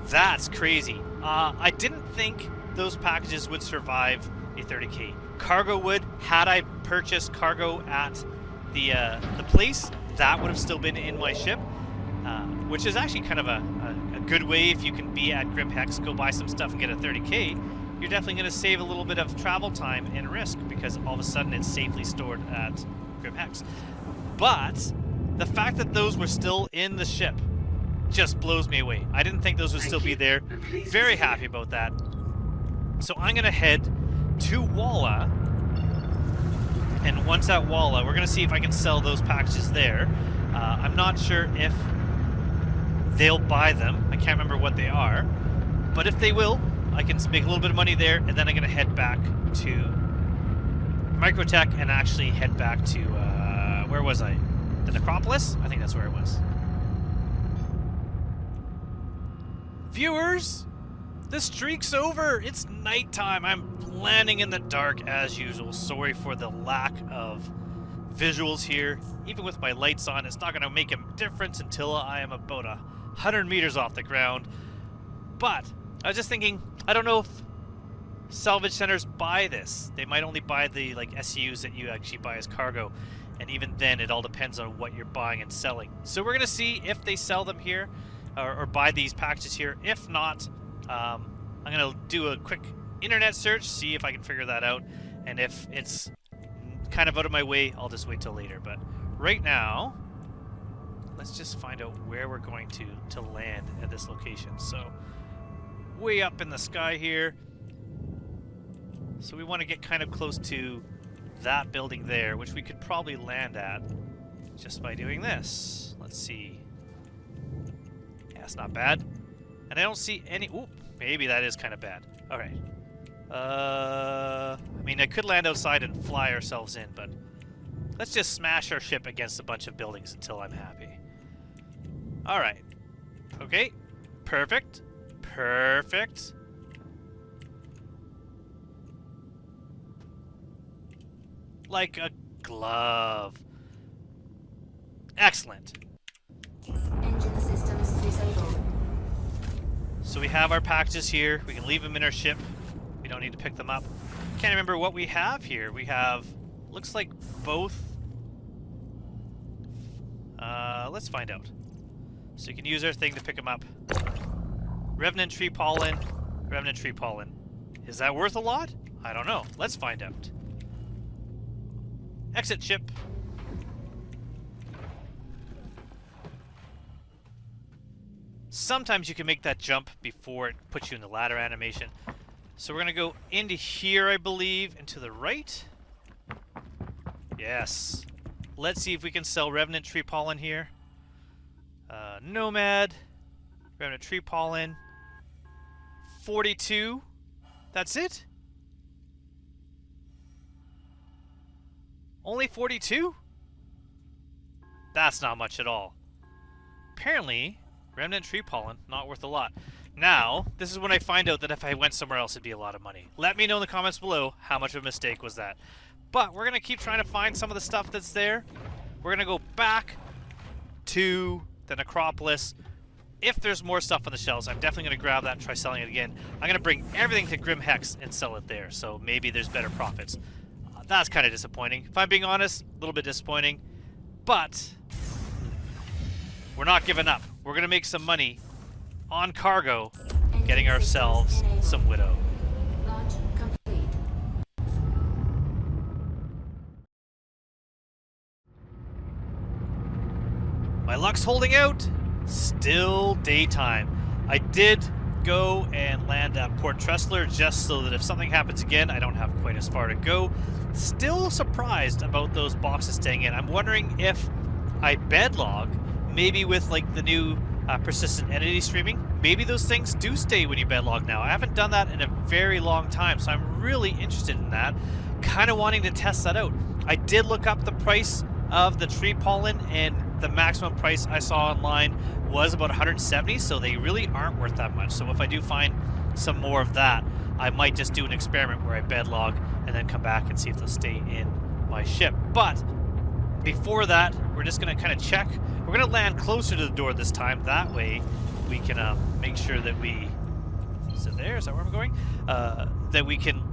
Speaker 1: That's crazy. I didn't think those packages would survive a 30k. Cargo would. Had I purchased cargo at the place, that would have still been in my ship, which is actually kind of a good way. If you can be at Grim Hex, go buy some stuff and get a 30k, you're definitely going to save a little bit of travel time and risk, because all of a sudden it's safely stored at Grim Hex. But the fact that those were still in the ship just blows me away. I didn't think those would still be there. Very happy about that. So I'm going to head to Walla, and once at Walla, we're going to see if I can sell those packages there. I'm not sure if they'll buy them. I can't remember what they are, but if they will, I can make a little bit of money there, and then I'm going to head back to Microtech and actually head back to, where was I? The Necropolis? I think that's where it was. Viewers, the streak's over. It's nighttime. I'm landing in the dark as usual. Sorry for the lack of visuals here. Even with my lights on, it's not going to make a difference until I am about 100 meters off the ground. But I was just thinking, I don't know if salvage centers buy this. They might only buy the SUs that you actually buy as cargo, and even then it all depends on what you're buying and selling. So we're gonna see if they sell them here, or buy these packages here. If not, I'm gonna do a quick internet search, see if I can figure that out, and if it's kind of out of my way, I'll just wait till later. But right now, let's just find out where we're going to land at this location. So way up in the sky here. So we want to get kind of close to that building there, which we could probably land at just by doing this. Let's see. Yeah, it's not bad. And I don't see any... Ooh, maybe that is kind of bad. Alright. I mean, I could land outside and fly ourselves in, but let's just smash our ship against a bunch of buildings until I'm happy. Alright. Okay. Perfect. Perfect. Like a glove. Excellent.
Speaker 2: Engine systems disabled.
Speaker 1: So we have our packages here. We can leave them in our ship. We don't need to pick them up. Can't remember what we have here. We have, looks like both. Let's find out. So you can use our thing to pick them up. Revenant tree pollen. Revenant tree pollen. Is that worth a lot? I don't know. Let's find out. Exit ship. sometimes you can make that jump before it puts you in the ladder animation. So we're going to go into here, I believe, and to the right. Yes. Let's see if we can sell Revenant Tree Pollen here. Nomad. Revenant Tree Pollen. 42. That's it? Only 42? That's not much at all. Apparently, Remnant Tree Pollen, not worth a lot. Now, this is when I find out that if I went somewhere else, it'd be a lot of money. Let me know in the comments below how much of a mistake was that. But we're going to keep trying to find some of the stuff that's there. We're going to go back to the necropolis. If there's more stuff on the shelves, I'm definitely going to grab that and try selling it again. I'm going to bring everything to Grim Hex and sell it there, so maybe there's better profits. That's kind of disappointing. If I'm being honest, a little bit disappointing. But we're not giving up. We're going to make some money on cargo, getting ourselves some Widow.
Speaker 2: Launch complete.
Speaker 1: My luck's holding out. Still daytime. I did go and land at Port Tressler just so that if something happens again, I don't have quite as far to go. Still surprised about those boxes staying in. I'm wondering if I bedlog, maybe with like the new persistent entity streaming, maybe those things do stay when you bedlog now. I haven't done that in a very long time, so I'm really interested in that. Kind of wanting to test that out. I did look up the price of the tree pollen, and the maximum price I saw online was about 170, so they really aren't worth that much. So if I do find some more of that, I might just do an experiment where I bedlog and then come back and see if they'll stay in my ship. But before that, we're just going to kind of check. We're going to land closer to the door this time. That way we can make sure that we... Is it there? Is that where I'm going? That we can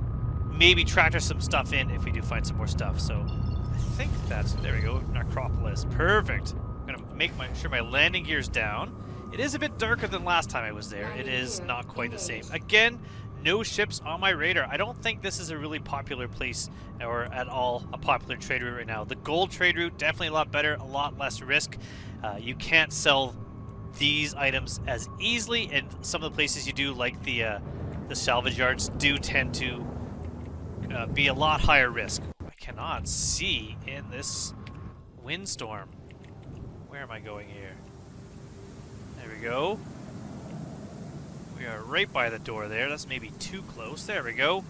Speaker 1: maybe tractor some stuff in if we do find some more stuff. So I think that's... There we go. Necropolis. Perfect. I'm going to make sure my landing gear's down. It is a bit darker than last time I was there. It is not quite the same. Again, no ships on my radar. I don't think this is a really popular place or at all a popular trade route right now. The gold trade route, definitely a lot better, a lot less risk. You can't sell these items as easily, and some of the places you do, like the salvage yards, do tend to be a lot higher risk. I cannot see in this windstorm. Where am I going here? There we go. We are right by the door there. That's maybe too close. There we go.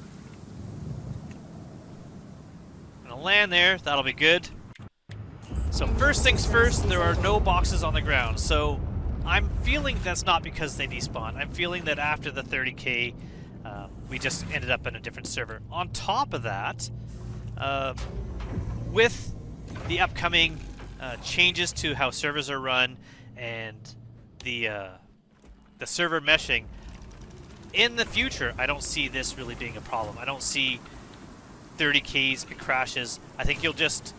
Speaker 1: Gonna land there. That'll be good. So first things first, there are no boxes on the ground. So I'm feeling that's not because they despawned. I'm feeling that after the 30k, we just ended up in a different server. On top of that, with the upcoming changes to how servers are run and the server meshing, in the future, I don't see this really being a problem. I don't see 30Ks and crashes. I think you'll just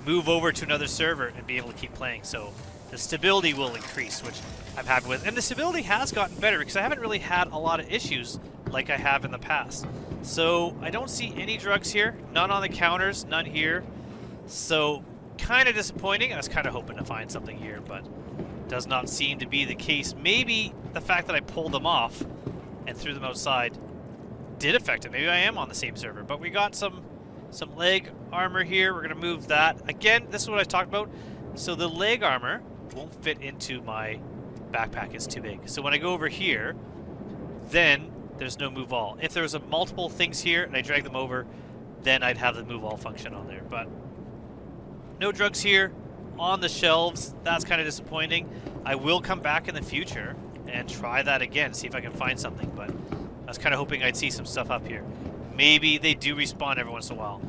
Speaker 1: move over to another server and be able to keep playing. So the stability will increase, which I'm happy with. And the stability has gotten better because I haven't really had a lot of issues like I have in the past. So I don't see any drugs here. None on the counters, none here. So kind of disappointing. I was kind of hoping to find something here, but does not seem to be the case. Maybe the fact that I pulled them off and threw them outside did affect it. Maybe I am on the same server. But we got some leg armor here. We're going to move that. Again, this is what I talked about. So the leg armor won't fit into my backpack. It's too big. So when I go over here, then there's no move all. If there's multiple things here and I drag them over, then I'd have the move all function on there. But no drugs here on the shelves. That's kind of disappointing. I will come back in the future and try that again, see if I can find something, but I was kind of hoping I'd see some stuff up here. Maybe they do respawn every once in a while.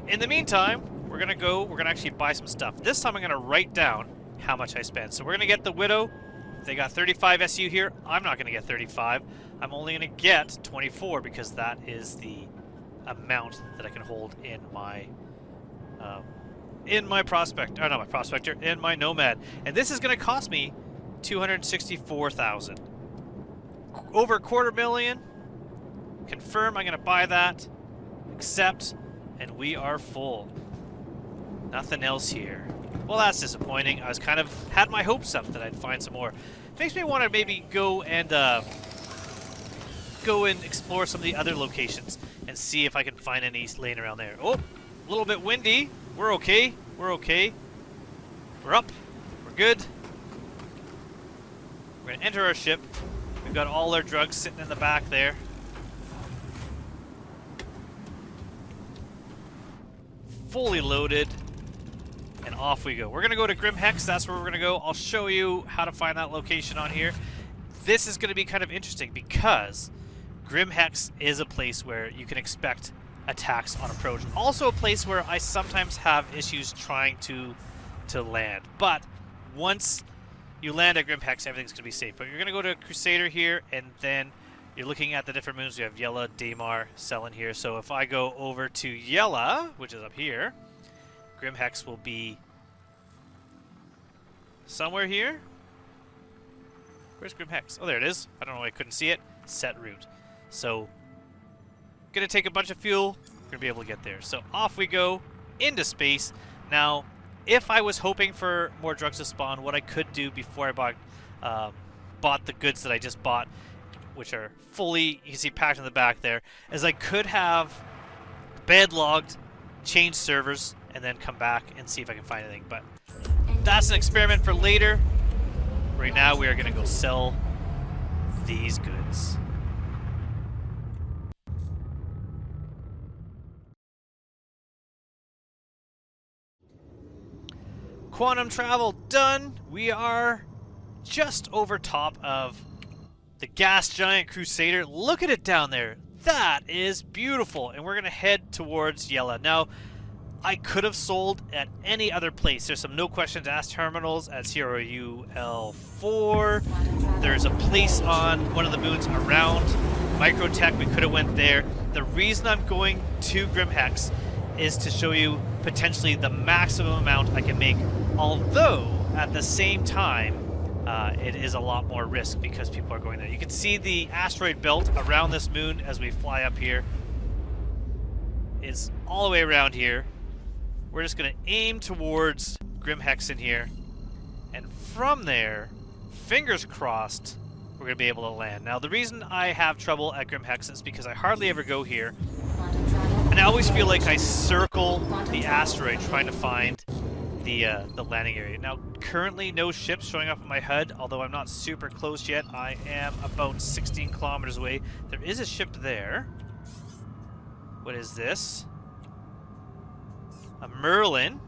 Speaker 1: In the meantime, we're gonna actually buy some stuff. This time I'm gonna write down how much I spent. So we're gonna get the Widow. They got 35 SU here. I'm not gonna get 35. I'm only gonna get 24 because that is the amount that I can hold in my prospect, or not my prospector, in my nomad. And this is gonna cost me 264,000. Over $250,000. Confirm I'm gonna buy that. Accept, and we are full. Nothing else here. Well, that's disappointing. I was kind of had my hopes up that I'd find some more. makes me want to maybe go and explore some of the other locations and see if I can find any laying around there. Oh, a little bit windy. We're okay. We're okay. We're up. We're good. We're gonna enter our ship. We've got all our drugs sitting in the back there. Fully loaded. And off we go. We're gonna go to Grim Hex. That's where we're gonna go. I'll show you how to find that location on here. This is gonna be kind of interesting because Grim Hex is a place where you can expect attacks on approach. Also a place where I sometimes have issues trying to land. But once you land at Grim Hex, everything's gonna be safe. But you're gonna go to Crusader here, and then you're looking at the different moons. We have Yella, Daymar, Selin here. So if I go over to Yella, which is up here, Grim Hex will be somewhere here. Where's Grim Hex? Oh, there it is. I don't know why I couldn't see it. Set route. So, gonna take a bunch of fuel. Gonna be able to get there. So off we go into space. Now, if I was hoping for more drugs to spawn, what I could do before I bought the goods that I just bought, which are fully, you can see packed in the back there, is I could have bed logged, changed servers, and then come back and see if I can find anything. But that's an experiment for later. Right now we are going to go sell these goods. Quantum travel done. We are just over top of the gas giant Crusader. Look at it down there. That is beautiful. And we're going to head towards Yella. Now, I could have sold at any other place. There's some no questions asked terminals at CROUL4. There's a place on one of the moons around Microtech. We could have went there. The reason I'm going to Grim Hex is to show you potentially the maximum amount I can make. Although, at the same time, it is a lot more risk because people are going there. You can see the asteroid belt around this moon as we fly up here. It's all the way around here. We're just going to aim towards Grim Hex in here. And from there, fingers crossed, we're going to be able to land. Now, the reason I have trouble at Grim Hex is because I hardly ever go here. And I always feel like I circle the asteroid trying to find the landing area. Now, currently no ships showing up on my HUD, although I'm not super close yet. I am about 16 kilometers away. There is a ship there. What is this? A Merlin.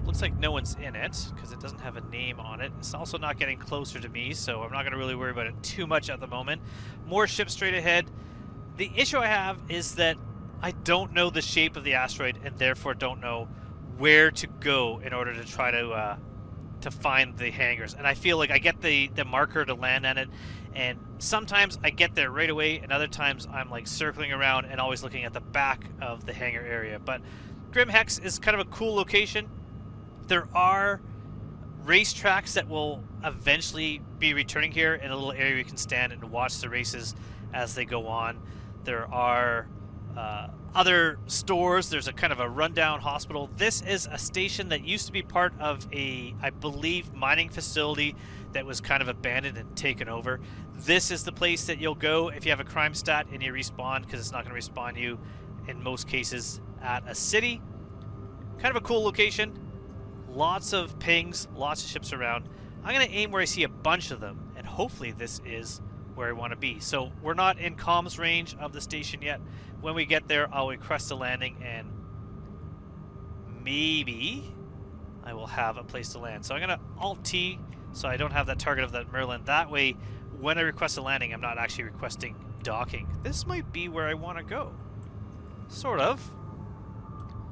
Speaker 1: Looks like no one's in it because it doesn't have a name on it. It's also not getting closer to me, so I'm not going to really worry about it too much at the moment. More ships straight ahead. The issue I have is that I don't know the shape of the asteroid and therefore don't know where to go in order to try to find the hangars. And I feel like I get the marker to land on it, and sometimes I get there right away, and other times I'm like circling around and always looking at the back of the hangar area. But Grim Hex is kind of a cool location. There are racetracks that will eventually be returning here in a little area you can stand and watch the races as they go on. There are other stores. There's a kind of a rundown hospital. This is a station that used to be part of a, I believe, mining facility that was kind of abandoned and taken over. This is the place that you'll go if you have a crime stat and you respawn, because it's not going to respawn you in most cases at a city. Kind of a cool location. Lots of pings, lots of ships around. I'm going to aim where I see a bunch of them, and hopefully this is where I want to be. So we're not in comms range of the station yet. When we get there, I'll request a landing, and maybe I will have a place to land. So I'm going to Alt-T so I don't have that target of that Merlin. That way, when I request a landing, I'm not actually requesting docking. This might be where I want to go. Sort of.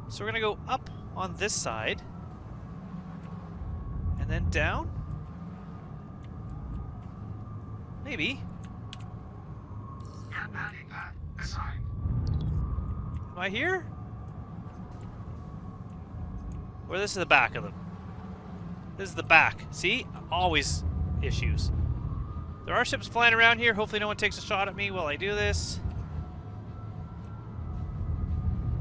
Speaker 1: So we're going to go up on this side, and then down. Maybe. Am I here? Or this is the back of them? This is the back. See? Always issues. There are ships flying around here. Hopefully no one takes a shot at me while I do this.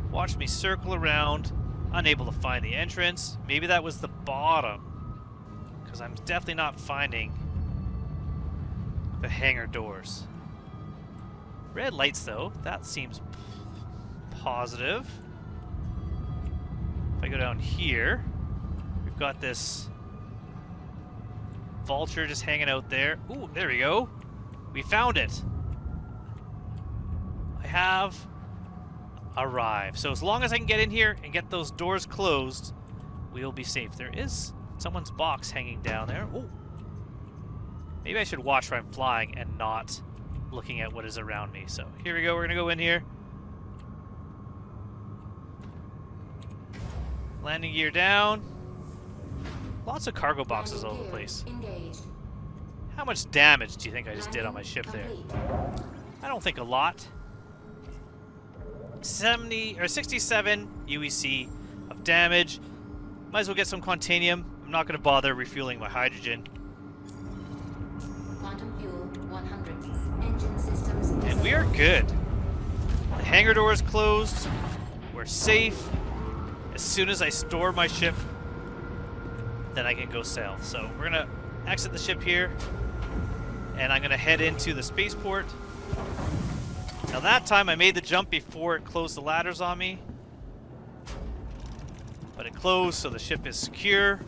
Speaker 1: Watch me circle around, unable to find the entrance. Maybe that was the bottom, because because I'm definitely not finding the hangar doors. Red lights, though. That seems positive. If I go down here, we've got this vulture just hanging out there. Ooh, there we go. We found it. I have arrived. So as long as I can get in here and get those doors closed, we'll be safe. There is someone's box hanging down there. Ooh. Maybe I should watch where I'm flying and not looking at what is around me. So here we go. We're going to go in here. Landing gear down. Lots of cargo boxes all over the place.
Speaker 2: Engaged.
Speaker 1: How much damage do you think I just did on my ship there? I don't think a lot. 70 or 67 UEC of damage. Might as well get some quantanium. I'm not going to bother refueling my hydrogen.
Speaker 2: Quantum fuel 100. Engine systems.
Speaker 1: And we are good. The hangar door is closed. We're safe. As soon as I store my ship, then I can go sail. So we're going to exit the ship here. And I'm going to head into the spaceport. Now that time I made the jump before it closed the ladders on me. But it closed, so the ship is secure.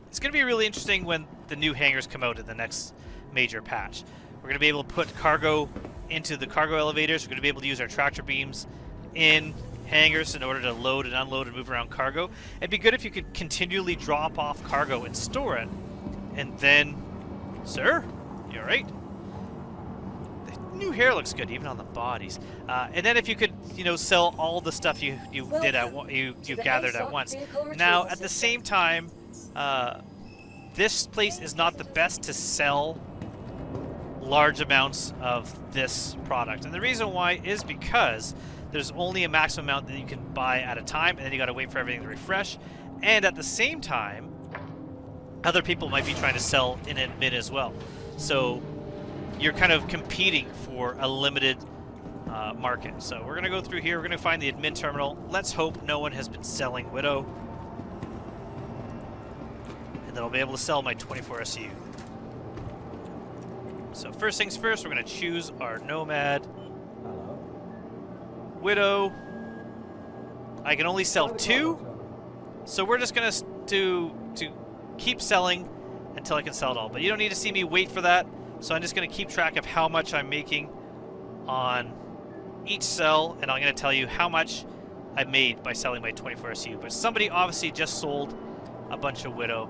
Speaker 1: It's going to be really interesting when the new hangars come out in the next major patch. We're going to be able to put cargo into the cargo elevators. We're going to be able to use our tractor beams in hangars in order to load and unload and move around cargo. It'd be good if you could continually drop off cargo and store it. And then, sir, you alright? The new hair looks good, even on the bodies. And then if you could, you know, sell all the stuff you did at you gathered at once. Now, at the same time, this place is not the best to sell large amounts of this product. And the reason why is because there's only a maximum amount that you can buy at a time, and then you got to wait for everything to refresh. And at the same time, other people might be trying to sell in admin as well. So you're kind of competing for a limited market. So we're going to go through here. We're going to find the admin terminal. Let's hope no one has been selling Widow. And then I'll be able to sell my 24 SU. So first things first, we're going to choose our nomad. Widow. I can only sell 2, so we're just gonna to keep selling until I can sell it all. But you don't need to see me wait for that, so I'm just gonna keep track of how much I'm making on each sell, and I'm gonna tell you how much I made by selling my 24 SU. But somebody obviously just sold a bunch of Widow,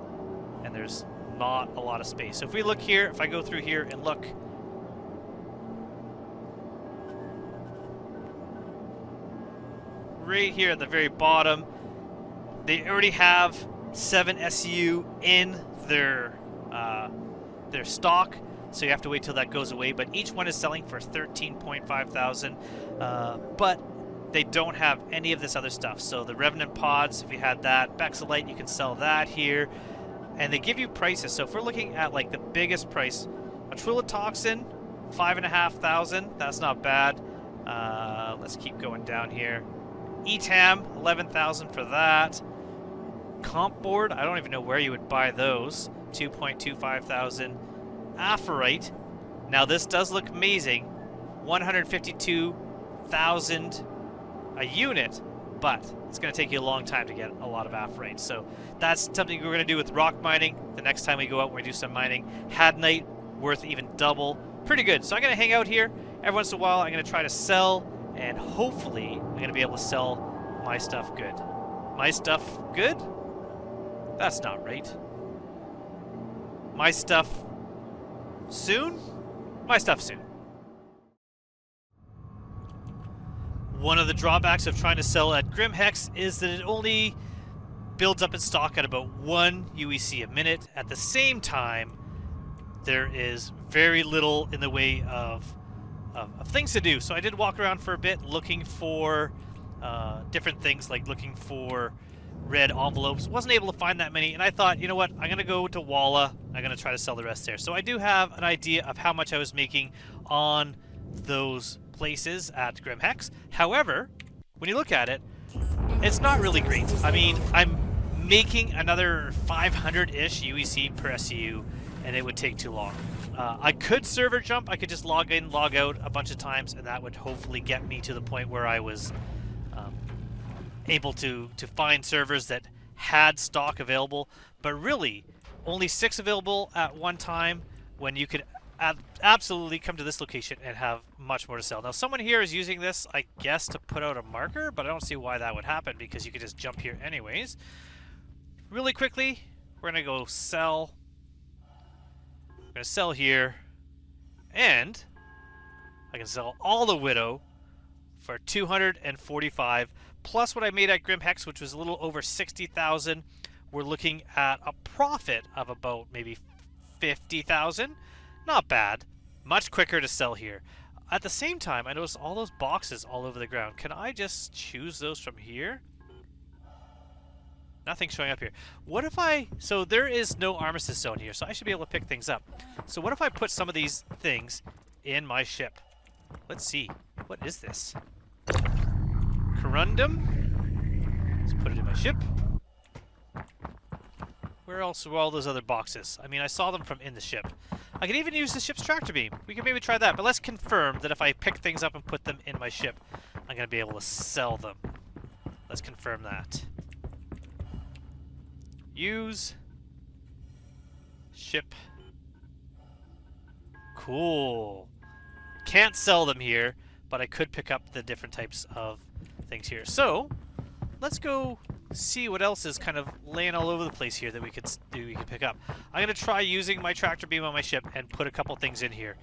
Speaker 1: and there's not a lot of space. So if we look here, if I go through here and look, right here at the very bottom, they already have 7 SU in their stock, so you have to wait till that goes away. But each one is selling for 13.5 thousand, but they don't have any of this other stuff. So the Revenant pods, if you had that, Bexalite, you can sell that here, and they give you prices. So if we're looking at like the biggest price, a Trilatoxin, 5,500. That's not bad. Let's keep going down here. ETAM, 11,000 for that. Comp board, I don't even know where you would buy those. 2.25 thousand. Aphorite, now this does look amazing. 152,000 a unit, but it's going to take you a long time to get a lot of Aphorite. So that's something we're going to do with rock mining the next time we go out and we do some mining. Hadnite, worth even double. Pretty good. So I'm going to hang out here. Every once in a while, I'm going to try to sell, and hopefully I'm going to be able to sell my stuff good. My stuff good? That's not right. My stuff soon? My stuff soon. One of the drawbacks of trying to sell at Grimhex is that it only builds up its stock at about 1 UEC a minute. At the same time, there is very little in the way of things to do. So I did walk around for a bit looking for different things, like looking for red envelopes. Wasn't able to find that many, and I thought, you know what, I'm going to go to Walla. I'm going to try to sell the rest there. So I do have an idea of how much I was making on those places at Grimhex. However, when you look at it, it's not really great. I mean, I'm making another 500-ish UEC per SCU, and it would take too long. I could server jump. I could just log in, log out a bunch of times, and that would hopefully get me to the point where I was able to find servers that had stock available. But really, only 6 available at one time, when you could absolutely come to this location and have much more to sell. Now, someone here is using this, I guess, to put out a marker, but I don't see why that would happen, because you could just jump here anyways. Really quickly, we're going to go sell. I'm going to sell here, and I can sell all the Widow for 245, plus what I made at Grim Hex, which was a little over 60,000. We're looking at a profit of about maybe 50,000. Not bad. Much quicker to sell here. At the same time, I noticed all those boxes all over the ground. Can I just choose those from here? Nothing's showing up here. What if I... So there is no armistice zone here, so I should be able to pick things up. So what if I put some of these things in my ship? Let's see. What is this? Corundum. Let's put it in my ship. Where else were all those other boxes? I mean, I saw them from in the ship. I could even use the ship's tractor beam. We could maybe try that, but let's confirm that if I pick things up and put them in my ship, I'm going to be able to sell them. Let's confirm that. Use ship. Cool. Can't sell them here, but I could pick up the different types of things here. So, let's go see what else is kind of laying all over the place here that we could pick up. I'm going to try using my tractor beam on my ship and put a couple things in here.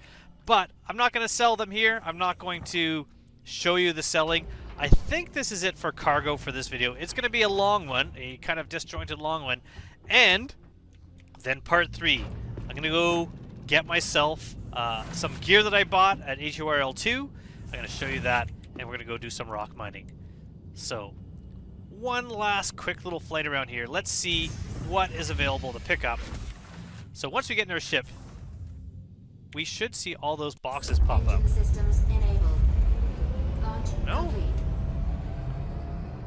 Speaker 1: But I'm not going to sell them here. I'm not going to show you the selling. I think this is it for cargo for this video. It's going to be a long one, a kind of disjointed long one. And then part 3. I'm going to go get myself some gear that I bought at HURL2. I'm going to show you that, and we're going to go do some rock mining. So, one last quick little flight around here. Let's see what is available to pick up. So once we get in our ship, we should see all those boxes pop up.
Speaker 2: Systems enabled. Launch
Speaker 1: No?
Speaker 2: complete.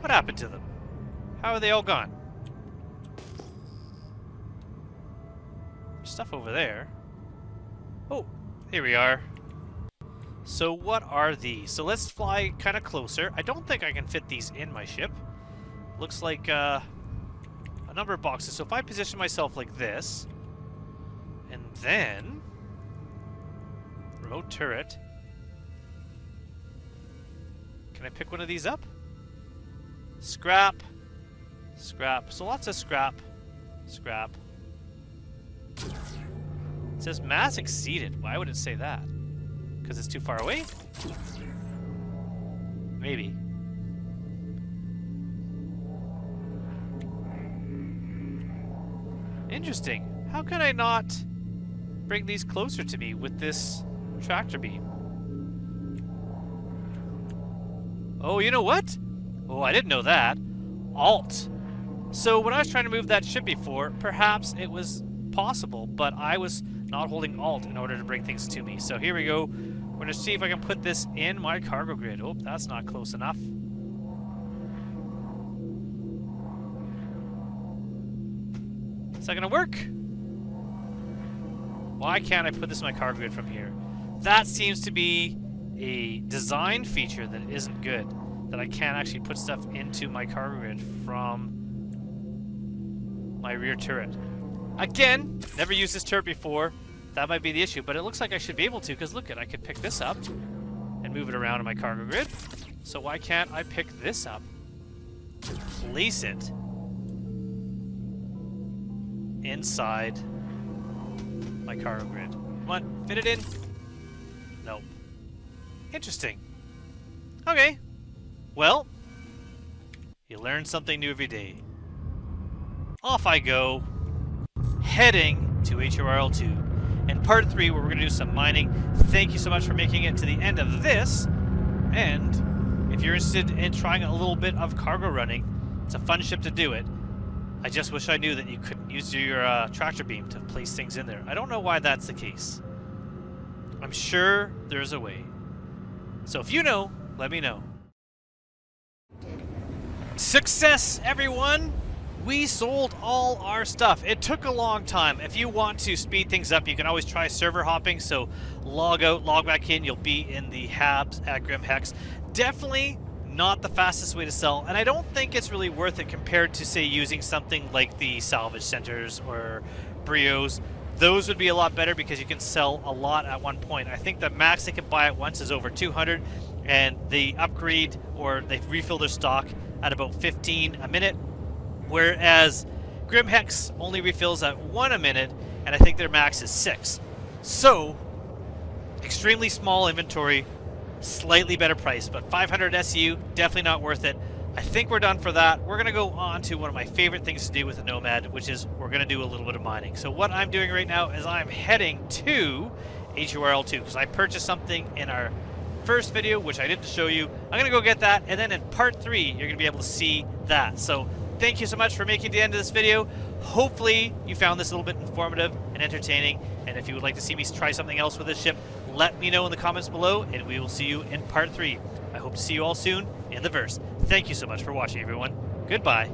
Speaker 1: What happened to them? How are they all gone? There's stuff over there. Oh, here we are. So what are these? So let's fly kind of closer. I don't think I can fit these in my ship. Looks like a number of boxes. So if I position myself like this, and then remote turret, can I pick one of these up? Scrap, scrap. So lots of scrap, scrap. It says mass exceeded. Why would it say that? Because it's too far away? Maybe. Interesting. How can I not bring these closer to me with this tractor beam? Oh, you know what? Oh, I didn't know that. Alt. So when I was trying to move that ship before, perhaps it was possible, but I was not holding Alt in order to bring things to me. So here we go. We're going to see if I can put this in my cargo grid. Oh, that's not close enough. Is that going to work? Why can't I put this in my cargo grid from here? That seems to be a design feature that isn't good. That I can't actually put stuff into my cargo grid from my rear turret. Again, never used this turret before. That might be the issue, but it looks like I should be able to, because look at, I could pick this up and move it around in my cargo grid. So why can't I pick this up, place it inside my cargo grid? Come on, fit it in. Nope. Interesting. Okay. Well, you learn something new every day. Off I go, heading to HURL2. And part 3, where we're going to do some mining. Thank you so much for making it to the end of this. And if you're interested in trying a little bit of cargo running, it's a fun ship to do it. I just wish I knew that you couldn't use your tractor beam to place things in there. I don't know why that's the case. I'm sure there's a way. So if you know, let me know. Success, everyone! We sold all our stuff. It took a long time. If you want to speed things up, you can always try server hopping. So log out, log back in. You'll be in the Habs at Grim Hex. Definitely not the fastest way to sell, and I don't think it's really worth it compared to, say, using something like the salvage centers or Brios. Those would be a lot better because you can sell a lot at one point. I think the max they can buy at once is over 200, and they upgrade or they refill their stock at about 15 a minute, whereas Grim Hex only refills at 1 a minute, and I think their max is 6. So, extremely small inventory, slightly better price, but 500 SU, definitely not worth it. I think we're done for that. We're going to go on to one of my favorite things to do with a Nomad, which is we're going to do a little bit of mining. So what I'm doing right now is I'm heading to HURL2 because I purchased something in our first video, which I didn't show you. I'm going to go get that, and then in part 3, you're going to be able to see that. So thank you so much for making it to the end of this video. Hopefully you found this a little bit informative and entertaining, and if you would like to see me try something else with this ship, let me know in the comments below, and we will see you in part 3. I hope to see you all soon in the verse. Thank you so much for watching, everyone. Goodbye.